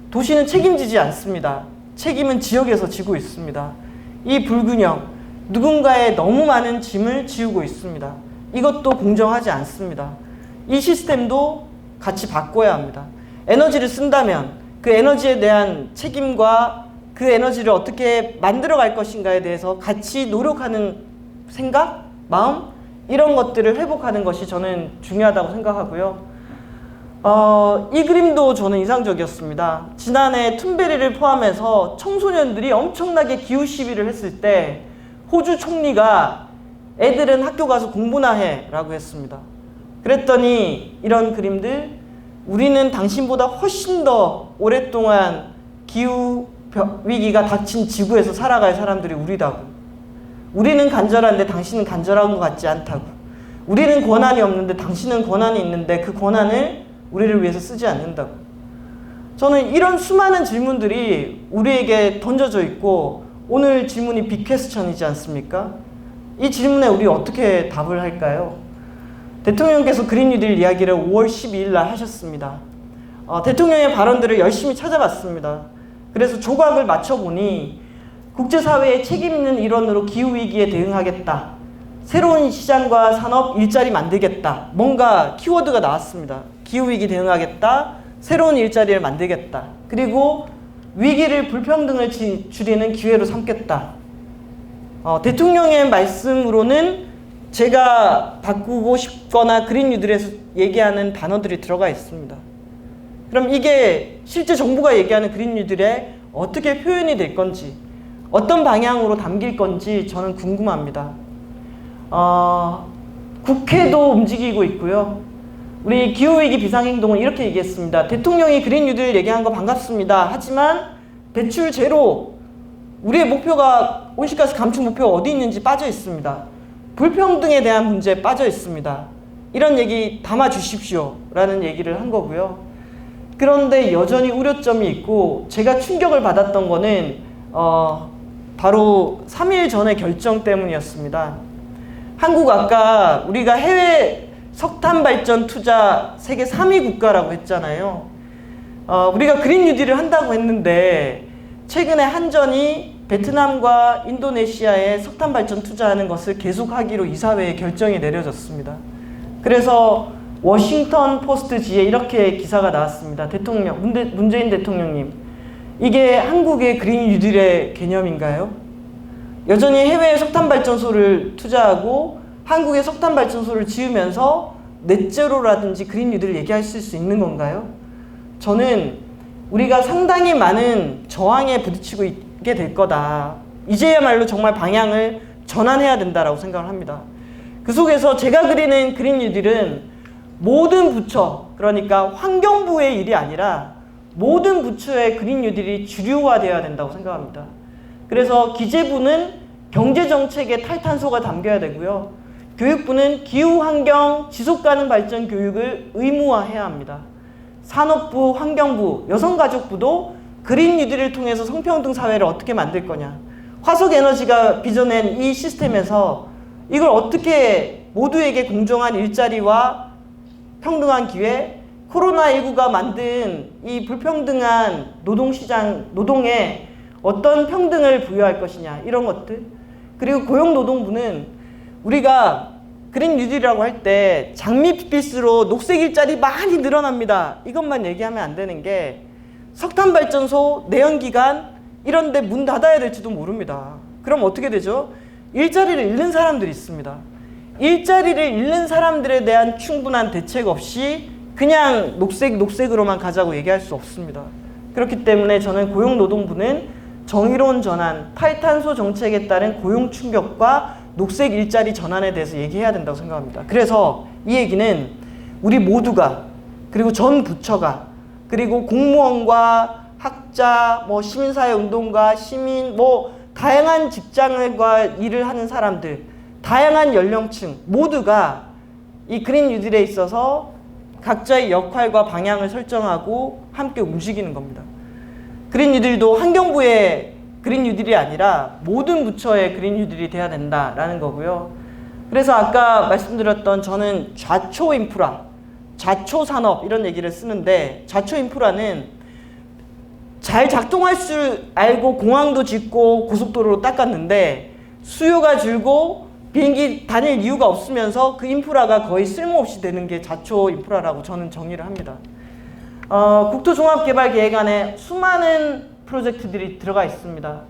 Speaker 1: 도시는 책임지지 않습니다. 책임은 지역에서 지고 있습니다. 이 불균형, 누군가의 너무 많은 짐을 지우고 있습니다. 이것도 공정하지 않습니다. 이 시스템도 같이 바꿔야 합니다. 에너지를 쓴다면 그 에너지에 대한 책임과 그 에너지를 어떻게 만들어 갈 것인가에 대해서 같이 노력하는 생각, 마음, 이런 것들을 회복하는 것이 저는 중요하다고 생각하고요. 이 그림도 저는 인상적이었습니다. 지난해 툰베리를 포함해서 청소년들이 엄청나게 기후 시위를 했을 때 호주 총리가 애들은 학교 가서 공부나 해 라고 했습니다. 그랬더니 이런 그림들, 우리는 당신보다 훨씬 더 오랫동안 기후 위기가 닥친 지구에서 살아갈 사람들이 우리다고, 우리는 간절한데 당신은 간절한 것 같지 않다고, 우리는 권한이 없는데 당신은 권한이 있는데 그 권한을 우리를 위해서 쓰지 않는다고. 저는 이런 수많은 질문들이 우리에게 던져져 있고, 오늘 질문이 빅퀘스천이지 않습니까? 이 질문에 우리 어떻게 답을 할까요? 대통령께서 그린 뉴딜 이야기를 5월 12일 날 하셨습니다. 대통령의 발언들을 열심히 찾아봤습니다. 그래서 조각을 맞춰보니 국제사회의 책임 있는 일원으로 기후위기에 대응하겠다, 새로운 시장과 산업, 일자리 만들겠다, 뭔가 키워드가 나왔습니다. 기후위기 대응하겠다, 새로운 일자리를 만들겠다, 그리고 위기를, 불평등을 줄이는 기회로 삼겠다. 대통령의 말씀으로는 제가 바꾸고 싶거나 그린 뉴딜에서 얘기하는 단어들이 들어가 있습니다. 그럼 이게 실제 정부가 얘기하는 그린 뉴딜에 어떻게 표현이 될 건지, 어떤 방향으로 담길 건지 저는 궁금합니다. 국회도 움직이고 있고요. 우리 기후위기 비상행동은 이렇게 얘기했습니다. 대통령이 그린 뉴딜 얘기한 거 반갑습니다. 하지만 배출 제로, 우리의 목표가, 온실가스 감축 목표가 어디 있는지 빠져 있습니다. 불평등에 대한 문제에 빠져 있습니다. 이런 얘기 담아 주십시오 라는 얘기를 한 거고요. 그런데 여전히 우려점이 있고, 제가 충격을 받았던 거는 바로 3일 전의 결정 때문이었습니다. 한국, 아까 우리가 해외 석탄 발전 투자 세계 3위 국가라고 했잖아요. 우리가 그린 뉴딜을 한다고 했는데 최근에 한전이 베트남과 인도네시아에 석탄 발전 투자하는 것을 계속하기로 이사회에 결정이 내려졌습니다. 그래서 워싱턴 포스트지에 이렇게 기사가 나왔습니다. 문재인 대통령님, 이게 한국의 그린 뉴딜의 개념인가요? 여전히 해외에 석탄 발전소를 투자하고 한국의 석탄 발전소를 지으면서 넷제로라든지 그린 뉴딜을 얘기하실 수 있는 건가요? 저는 우리가 상당히 많은 저항에 부딪히고 있게 될 거다. 이제야말로 정말 방향을 전환해야 된다라고 생각을 합니다. 그 속에서 제가 그리는 그린 뉴딜은 모든 부처, 그러니까 환경부의 일이 아니라 모든 부처의 그린 뉴딜이 주류화되어야 된다고 생각합니다. 그래서 기재부는 경제정책에 탈탄소가 담겨야 되고요. 교육부는 기후환경 지속가능 발전 교육을 의무화해야 합니다. 산업부, 환경부, 여성가족부도 그린 뉴딜을 통해서 성평등 사회를 어떻게 만들 거냐, 화석에너지가 빚어낸 이 시스템에서 이걸 어떻게 모두에게 공정한 일자리와 평등한 기회, 코로나19가 만든 이 불평등한 노동시장, 노동에 어떤 평등을 부여할 것이냐, 이런 것들. 그리고 고용노동부는 우리가 그린 뉴딜이라고 할 때 장밋빛으로 녹색 일자리 많이 늘어납니다, 이것만 얘기하면 안 되는 게, 석탄발전소, 내연기관 이런 데 문 닫아야 될지도 모릅니다. 그럼 어떻게 되죠? 일자리를 잃는 사람들이 있습니다. 일자리를 잃는 사람들에 대한 충분한 대책 없이 그냥 녹색으로만 가자고 얘기할 수 없습니다. 그렇기 때문에 저는 고용노동부는 정의로운 전환, 탈탄소 정책에 따른 고용 충격과 녹색 일자리 전환에 대해서 얘기해야 된다고 생각합니다. 그래서 이 얘기는 우리 모두가, 그리고 전 부처가, 그리고 공무원과 학자, 시민사회 운동가, 시민, 다양한 직장과 일을 하는 사람들, 다양한 연령층 모두가 이 그린 뉴딜에 있어서 각자의 역할과 방향을 설정하고 함께 움직이는 겁니다. 그린 뉴딜도 환경부의 그린 뉴딜이 아니라 모든 부처의 그린 뉴딜이 돼야 된다라는 거고요. 그래서 아까 말씀드렸던 저는 좌초 인프라, 좌초 산업 이런 얘기를 쓰는데, 좌초 인프라는 잘 작동할 줄 알고 공항도 짓고 고속도로로 닦았는데 수요가 줄고 비행기 다닐 이유가 없으면서 그 인프라가 거의 쓸모없이 되는 게 좌초 인프라라고 저는 정의를 합니다. 국토종합개발계획안에 수많은 프로젝트들이 들어가 있습니다.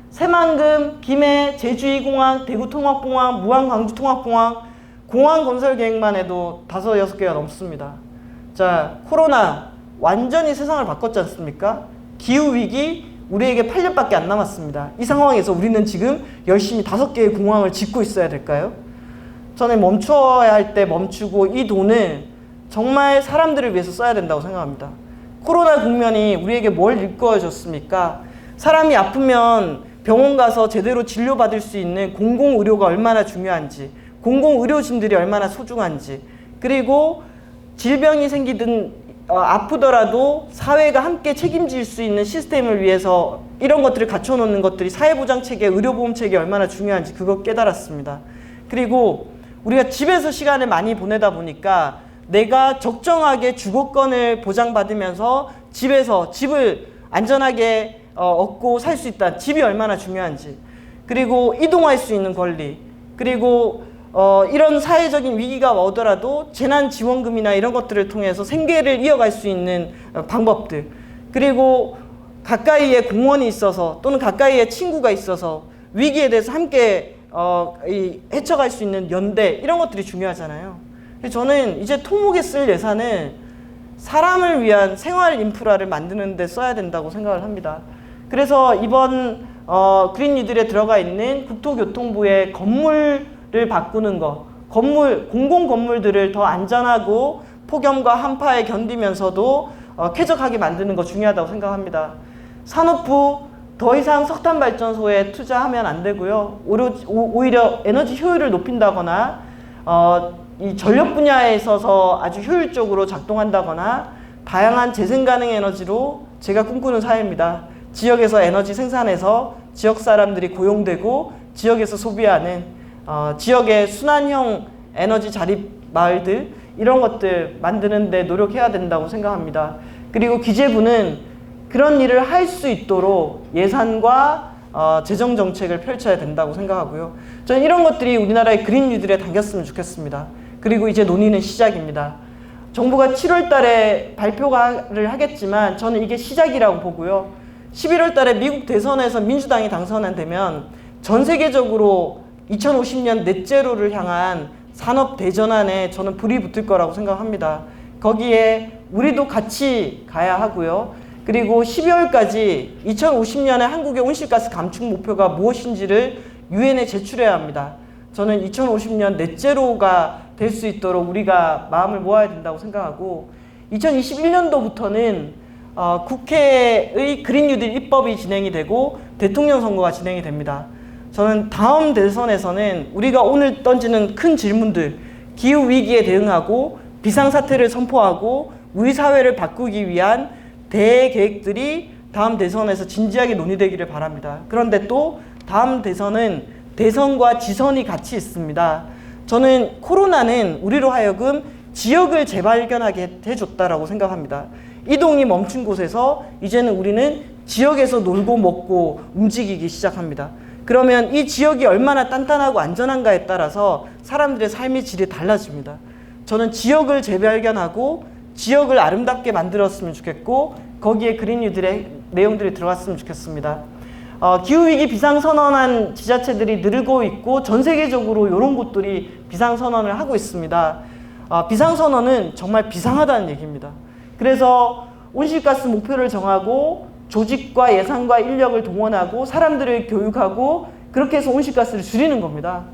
Speaker 1: 새만금, 김해, 제주2공항, 대구통합공항, 무안-광주통합공항, 공항 건설 계획만 해도 5-6개가 넘습니다. 자, 코로나 완전히 세상을 바꿨지 않습니까? 기후위기 우리에게 8년밖에 안 남았습니다. 이 상황에서 우리는 지금 열심히 5개의 공항을 짓고 있어야 될까요? 저는 멈춰야 할 때 멈추고 이 돈을 정말 사람들을 위해서 써야 된다고 생각합니다. 코로나 국면이 우리에게 뭘 일깨워줬습니까? 사람이 아프면 병원 가서 제대로 진료받을 수 있는 공공의료가 얼마나 중요한지, 공공의료진들이 얼마나 소중한지, 그리고 질병이 생기든 아프더라도 사회가 함께 책임질 수 있는 시스템을 위해서 이런 것들을 갖춰놓는 것들이 사회보장체계, 의료보험체계 얼마나 중요한지 그거 깨달았습니다. 그리고 우리가 집에서 시간을 많이 보내다 보니까 내가 적정하게 주거권을 보장받으면서 집에서 집을 안전하게 얻고 살 수 있다. 집이 얼마나 중요한지, 그리고 이동할 수 있는 권리, 그리고 이런 사회적인 위기가 오더라도 재난지원금이나 이런 것들을 통해서 생계를 이어갈 수 있는 방법들, 그리고 가까이에 공원이 있어서 또는 가까이에 친구가 있어서 위기에 대해서 함께 헤쳐갈 수 있는 연대, 이런 것들이 중요하잖아요. 저는 이제 토목에 쓸 예산을 사람을 위한 생활 인프라를 만드는 데 써야 된다고 생각을 합니다. 그래서 이번 그린 뉴딜에 들어가 있는 국토교통부의 건물을 바꾸는 거, 공공 건물들을 더 안전하고 폭염과 한파에 견디면서도 쾌적하게 만드는 거 중요하다고 생각합니다. 산업부 더 이상 석탄 발전소에 투자하면 안 되고요. 오히려 에너지 효율을 높인다거나 이 전력 분야에 있어서 아주 효율적으로 작동한다거나 다양한 재생 가능 에너지로 제가 꿈꾸는 사회입니다. 지역에서 에너지 생산해서 지역 사람들이 고용되고 지역에서 소비하는 지역의 순환형 에너지 자립 마을들, 이런 것들 만드는 데 노력해야 된다고 생각합니다. 그리고 기재부는 그런 일을 할 수 있도록 예산과 재정 정책을 펼쳐야 된다고 생각하고요. 저는 이런 것들이 우리나라의 그린 뉴딜에 담겼으면 좋겠습니다. 그리고 이제 논의는 시작입니다. 정부가 7월 달에 발표를 하겠지만 저는 이게 시작이라고 보고요. 11월 달에 미국 대선에서 민주당이 당선되면 전 세계적으로 2050년 넷제로를 향한 산업 대전환에 저는 불이 붙을 거라고 생각합니다. 거기에 우리도 같이 가야 하고요. 그리고 12월까지 2050년에 한국의 온실가스 감축 목표가 무엇인지를 유엔에 제출해야 합니다. 저는 2050년 넷제로가 될 수 있도록 우리가 마음을 모아야 된다고 생각하고, 2021년도부터는 국회의 그린 뉴딜 입법이 진행이 되고 대통령 선거가 진행이 됩니다. 저는 다음 대선에서는 우리가 오늘 던지는 큰 질문들, 기후위기에 대응하고 비상사태를 선포하고 우리 사회를 바꾸기 위한 대계획들이 다음 대선에서 진지하게 논의되기를 바랍니다. 그런데 또 다음 대선은 대선과 지선이 같이 있습니다. 저는 코로나는 우리로 하여금 지역을 재발견하게 해줬다라고 생각합니다. 이동이 멈춘 곳에서 이제는 우리는 지역에서 놀고 먹고 움직이기 시작합니다. 그러면 이 지역이 얼마나 단단하고 안전한가에 따라서 사람들의 삶의 질이 달라집니다. 저는 지역을 재발견하고 지역을 아름답게 만들었으면 좋겠고, 거기에 그린 뉴딜의 내용들이 들어갔으면 좋겠습니다. 기후위기 비상선언한 지자체들이 늘고 있고 전 세계적으로 이런 곳들이 비상선언을 하고 있습니다. 비상선언은 정말 비상하다는 얘기입니다. 그래서 온실가스 목표를 정하고 조직과 예산과 인력을 동원하고 사람들을 교육하고 그렇게 해서 온실가스를 줄이는 겁니다.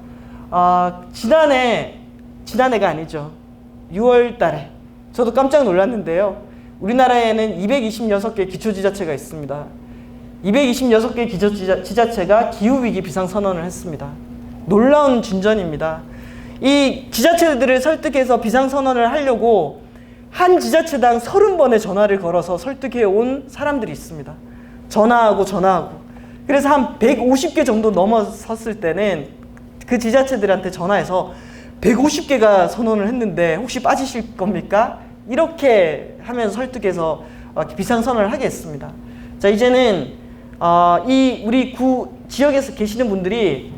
Speaker 1: 지난해가 아니죠. 6월 달에 저도 깜짝 놀랐는데요. 우리나라에는 226개 기초지자체가 있습니다. 226개 기초지자체가 기후위기 비상선언을 했습니다. 놀라운 진전입니다. 이 지자체들을 설득해서 비상선언을 하려고 한 지자체당 30번의 전화를 걸어서 설득해 온 사람들이 있습니다. 전화하고. 그래서 한 150개 정도 넘어섰을 때는 그 지자체들한테 전화해서 150개가 선언을 했는데 혹시 빠지실 겁니까? 이렇게 하면서 설득해서 비상선언을 하게 했습니다. 자, 이제는 이 우리 구 지역에서 계시는 분들이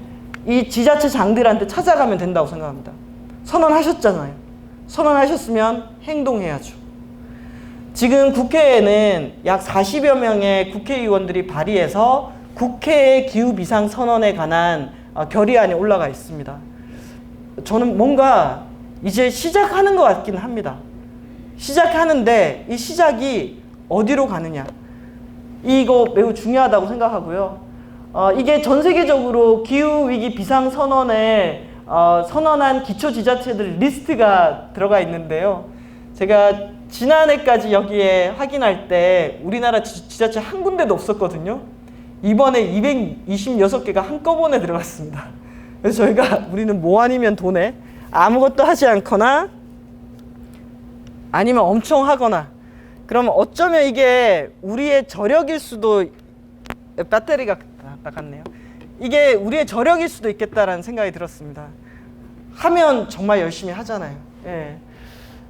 Speaker 1: 이 지자체 장들한테 찾아가면 된다고 생각합니다. 선언하셨잖아요. 선언하셨으면 행동해야죠. 지금 국회에는 약 40여 명의 국회의원들이 발의해서 국회의 기후비상선언에 관한 결의안이 올라가 있습니다. 저는 뭔가 이제 시작하는 것 같긴 합니다. 시작하는데 이 시작이 어디로 가느냐, 이거 매우 중요하다고 생각하고요. 이게 전 세계적으로 기후위기 비상선언에 선언한 기초지자체들 리스트가 들어가 있는데요. 제가 지난해까지 여기에 확인할 때 우리나라 지자체 한 군데도 없었거든요. 이번에 226개가 한꺼번에 들어갔습니다. 그래서 저희가 우리는 뭐 아니면 돈에 아무것도 하지 않거나 아니면 엄청 하거나, 그러면 어쩌면 이게 우리의 저력일 수도, 배터리가 나갔네요. 이게 우리의 저력일 수도 있겠다라는 생각이 들었습니다. 하면 정말 열심히 하잖아요. 예.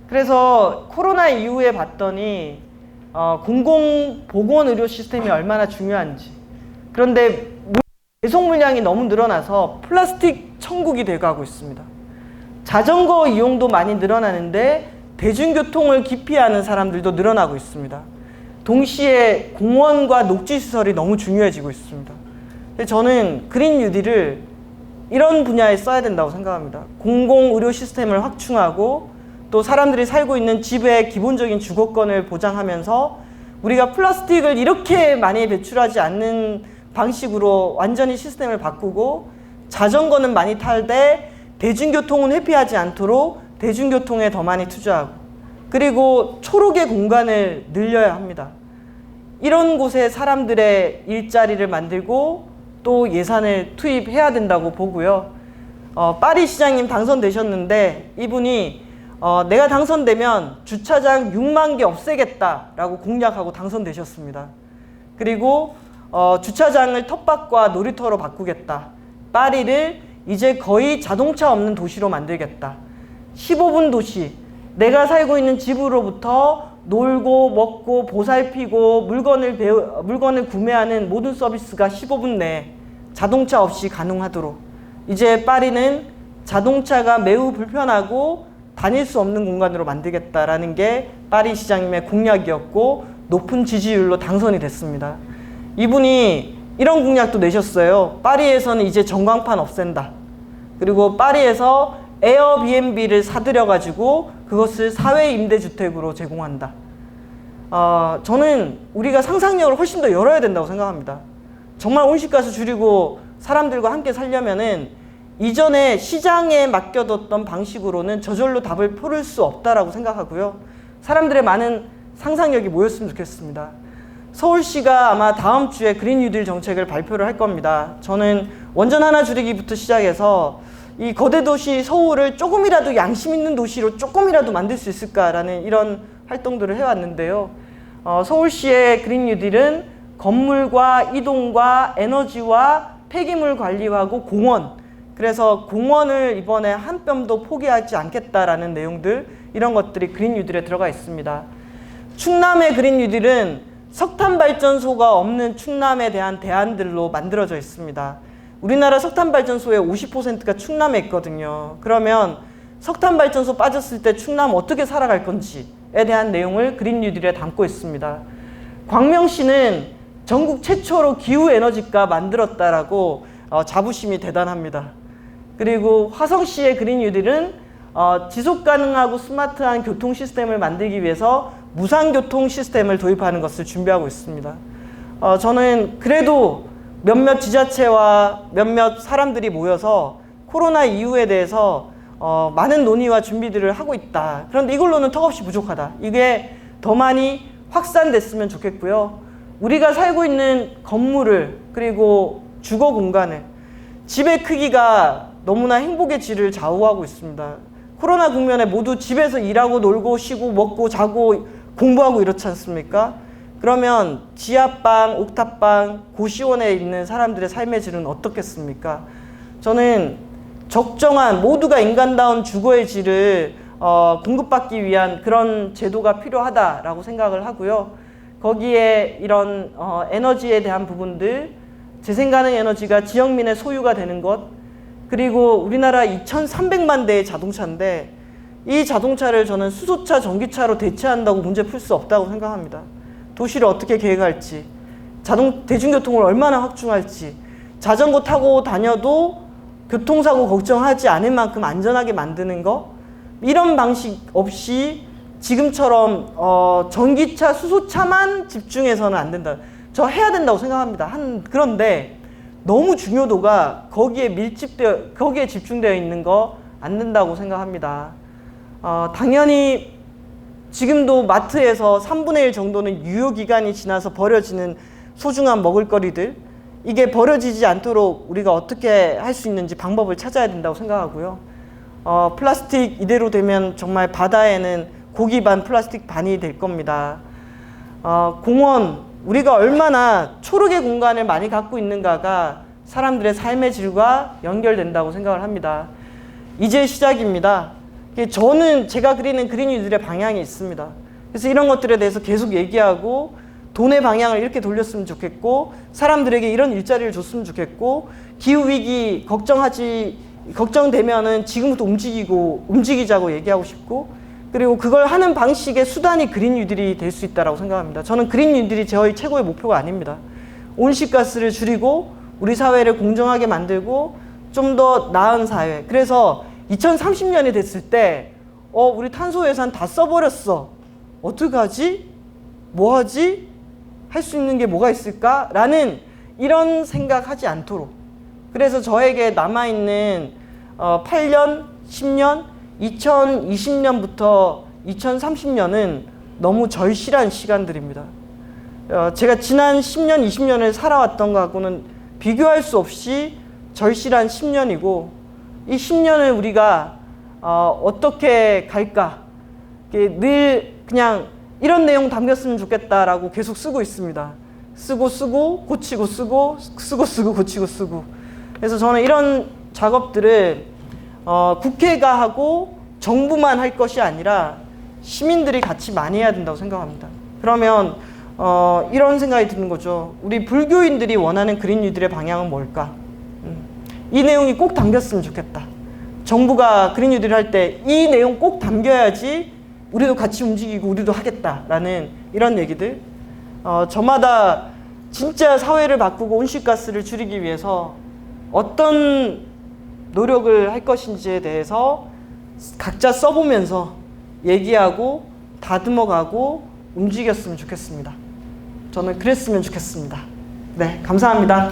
Speaker 1: 그래서 코로나 이후에 봤더니 공공보건의료 시스템이 얼마나 중요한지. 그런데 배송 물량이 너무 늘어나서 플라스틱 천국이 돼가고 있습니다. 자전거 이용도 많이 늘어나는데 대중교통을 기피하는 사람들도 늘어나고 있습니다. 동시에 공원과 녹지시설이 너무 중요해지고 있습니다. 저는 그린 뉴딜을 이런 분야에 써야 된다고 생각합니다. 공공의료 시스템을 확충하고 또 사람들이 살고 있는 집의 기본적인 주거권을 보장하면서 우리가 플라스틱을 이렇게 많이 배출하지 않는 방식으로 완전히 시스템을 바꾸고, 자전거는 많이 탈때 대중교통은 회피하지 않도록 대중교통에 더 많이 투자하고, 그리고 초록의 공간을 늘려야 합니다. 이런 곳에 사람들의 일자리를 만들고 또 예산을 투입해야 된다고 보고요. 파리 시장님 당선되셨는데 이분이 내가 당선되면 주차장 6만 개 없애겠다라고 공약하고 당선되셨습니다. 그리고 주차장을 텃밭과 놀이터로 바꾸겠다. 파리를 이제 거의 자동차 없는 도시로 만들겠다. 15분 도시, 내가 살고 있는 집으로부터 놀고 먹고 보살피고 물건을 구매하는 모든 서비스가 15분 내에 자동차 없이 가능하도록, 이제 파리는 자동차가 매우 불편하고 다닐 수 없는 공간으로 만들겠다라는 게 파리 시장님의 공약이었고 높은 지지율로 당선이 됐습니다. 이분이 이런 공약도 내셨어요. 파리에서는 이제 전광판 없앤다. 그리고 파리에서 에어비앤비를 사들여가지고 그것을 사회임대주택으로 제공한다. 저는 우리가 상상력을 훨씬 더 열어야 된다고 생각합니다. 정말 온실가스 줄이고 사람들과 함께 살려면은 이전에 시장에 맡겨뒀던 방식으로는 저절로 답을 풀을 수 없다라고 생각하고요. 사람들의 많은 상상력이 모였으면 좋겠습니다. 서울시가 아마 다음 주에 그린 뉴딜 정책을 발표를 할 겁니다. 저는 원전 하나 줄이기부터 시작해서 이 거대 도시 서울을 조금이라도 양심 있는 도시로 조금이라도 만들 수 있을까라는 이런 활동들을 해왔는데요. 서울시의 그린 뉴딜은 건물과 이동과 에너지와 폐기물 관리하고 공원, 그래서 공원을 이번에 한 뼘도 포기하지 않겠다라는 내용들, 이런 것들이 그린 뉴딜에 들어가 있습니다. 충남의 그린 뉴딜은 석탄 발전소가 없는 충남에 대한 대안들로 만들어져 있습니다. 우리나라 석탄 발전소의 50%가 충남에 있거든요. 그러면 석탄 발전소 빠졌을 때 충남 어떻게 살아갈 건지에 대한 내용을 그린 뉴딜에 담고 있습니다. 광명시는 전국 최초로 기후에너지과 만들었다라고 자부심이 대단합니다. 그리고 화성시의 그린 뉴딜은 지속가능하고 스마트한 교통 시스템을 만들기 위해서 무상교통 시스템을 도입하는 것을 준비하고 있습니다. 저는 그래도 몇몇 지자체와 몇몇 사람들이 모여서 코로나 이후에 대해서 많은 논의와 준비들을 하고 있다. 그런데 이걸로는 턱없이 부족하다. 이게 더 많이 확산됐으면 좋겠고요. 우리가 살고 있는 건물을, 그리고 주거 공간을, 집의 크기가 너무나 행복의 질을 좌우하고 있습니다. 코로나 국면에 모두 집에서 일하고 놀고 쉬고 먹고 자고 공부하고 이렇지 않습니까? 그러면 지하방, 옥탑방, 고시원에 있는 사람들의 삶의 질은 어떻겠습니까? 저는 적정한 모두가 인간다운 주거의 질을 공급받기 위한 그런 제도가 필요하다라고 생각을 하고요. 거기에 이런 에너지에 대한 부분들, 재생가능 에너지가 지역민의 소유가 되는 것, 그리고 우리나라 2,300만 대의 자동차인데 이 자동차를 저는 수소차, 전기차로 대체한다고 문제 풀 수 없다고 생각합니다. 도시를 어떻게 계획할지, 대중교통을 얼마나 확충할지, 자전거 타고 다녀도 교통사고 걱정하지 않을 만큼 안전하게 만드는 거, 이런 방식 없이 지금처럼 전기차, 수소차만 집중해서는 안 된다. 저 해야 된다고 생각합니다. 그런데 너무 중요도가 거기에 집중되어 있는 거 안 된다고 생각합니다. 당연히 지금도 마트에서 3분의 1 정도는 유효기간이 지나서 버려지는 소중한 먹을거리들, 이게 버려지지 않도록 우리가 어떻게 할 수 있는지 방법을 찾아야 된다고 생각하고요. 플라스틱 이대로 되면 정말 바다에는 고기 반 플라스틱 반이 될 겁니다. 공원, 우리가 얼마나 초록의 공간을 많이 갖고 있는가가 사람들의 삶의 질과 연결된다고 생각을 합니다. 이제 시작입니다. 저는 제가 그리는 그린뉴딜의 방향이 있습니다. 그래서 이런 것들에 대해서 계속 얘기하고 돈의 방향을 이렇게 돌렸으면 좋겠고, 사람들에게 이런 일자리를 줬으면 좋겠고, 기후위기 걱정되면은 지금부터 움직이자고 얘기하고 싶고, 그리고 그걸 하는 방식의 수단이 그린뉴딜이 될 수 있다고 생각합니다. 저는 그린뉴딜이 저희 최고의 목표가 아닙니다. 온실가스를 줄이고 우리 사회를 공정하게 만들고 좀 더 나은 사회. 그래서 2030년이 됐을 때 우리 탄소 예산 다 써버렸어. 어떡하지? 뭐하지? 할 수 있는 게 뭐가 있을까? 라는 이런 생각하지 않도록, 그래서 저에게 남아있는 8년, 10년, 2020년부터 2030년은 너무 절실한 시간들입니다. 제가 지난 10년, 20년을 살아왔던 것하고는 비교할 수 없이 절실한 10년이고, 이 10년을 우리가 어떻게 갈까? 늘 그냥 이런 내용 담겼으면 좋겠다라고 계속 쓰고 있습니다. 쓰고 고치고 쓰고 고치고. 그래서 저는 이런 작업들을 국회가 하고 정부만 할 것이 아니라 시민들이 같이 많이 해야 된다고 생각합니다. 그러면 이런 생각이 드는 거죠. 우리 불교인들이 원하는 그린뉴딜의 방향은 뭘까? 이 내용이 꼭 담겼으면 좋겠다. 정부가 그린뉴딜 할 때 이 내용 꼭 담겨야지 우리도 같이 움직이고 우리도 하겠다라는 이런 얘기들. 저마다 진짜 사회를 바꾸고 온실가스를 줄이기 위해서 어떤 노력을 할 것인지에 대해서 각자 써보면서 얘기하고 다듬어가고 움직였으면 좋겠습니다. 저는 그랬으면 좋겠습니다. 네, 감사합니다.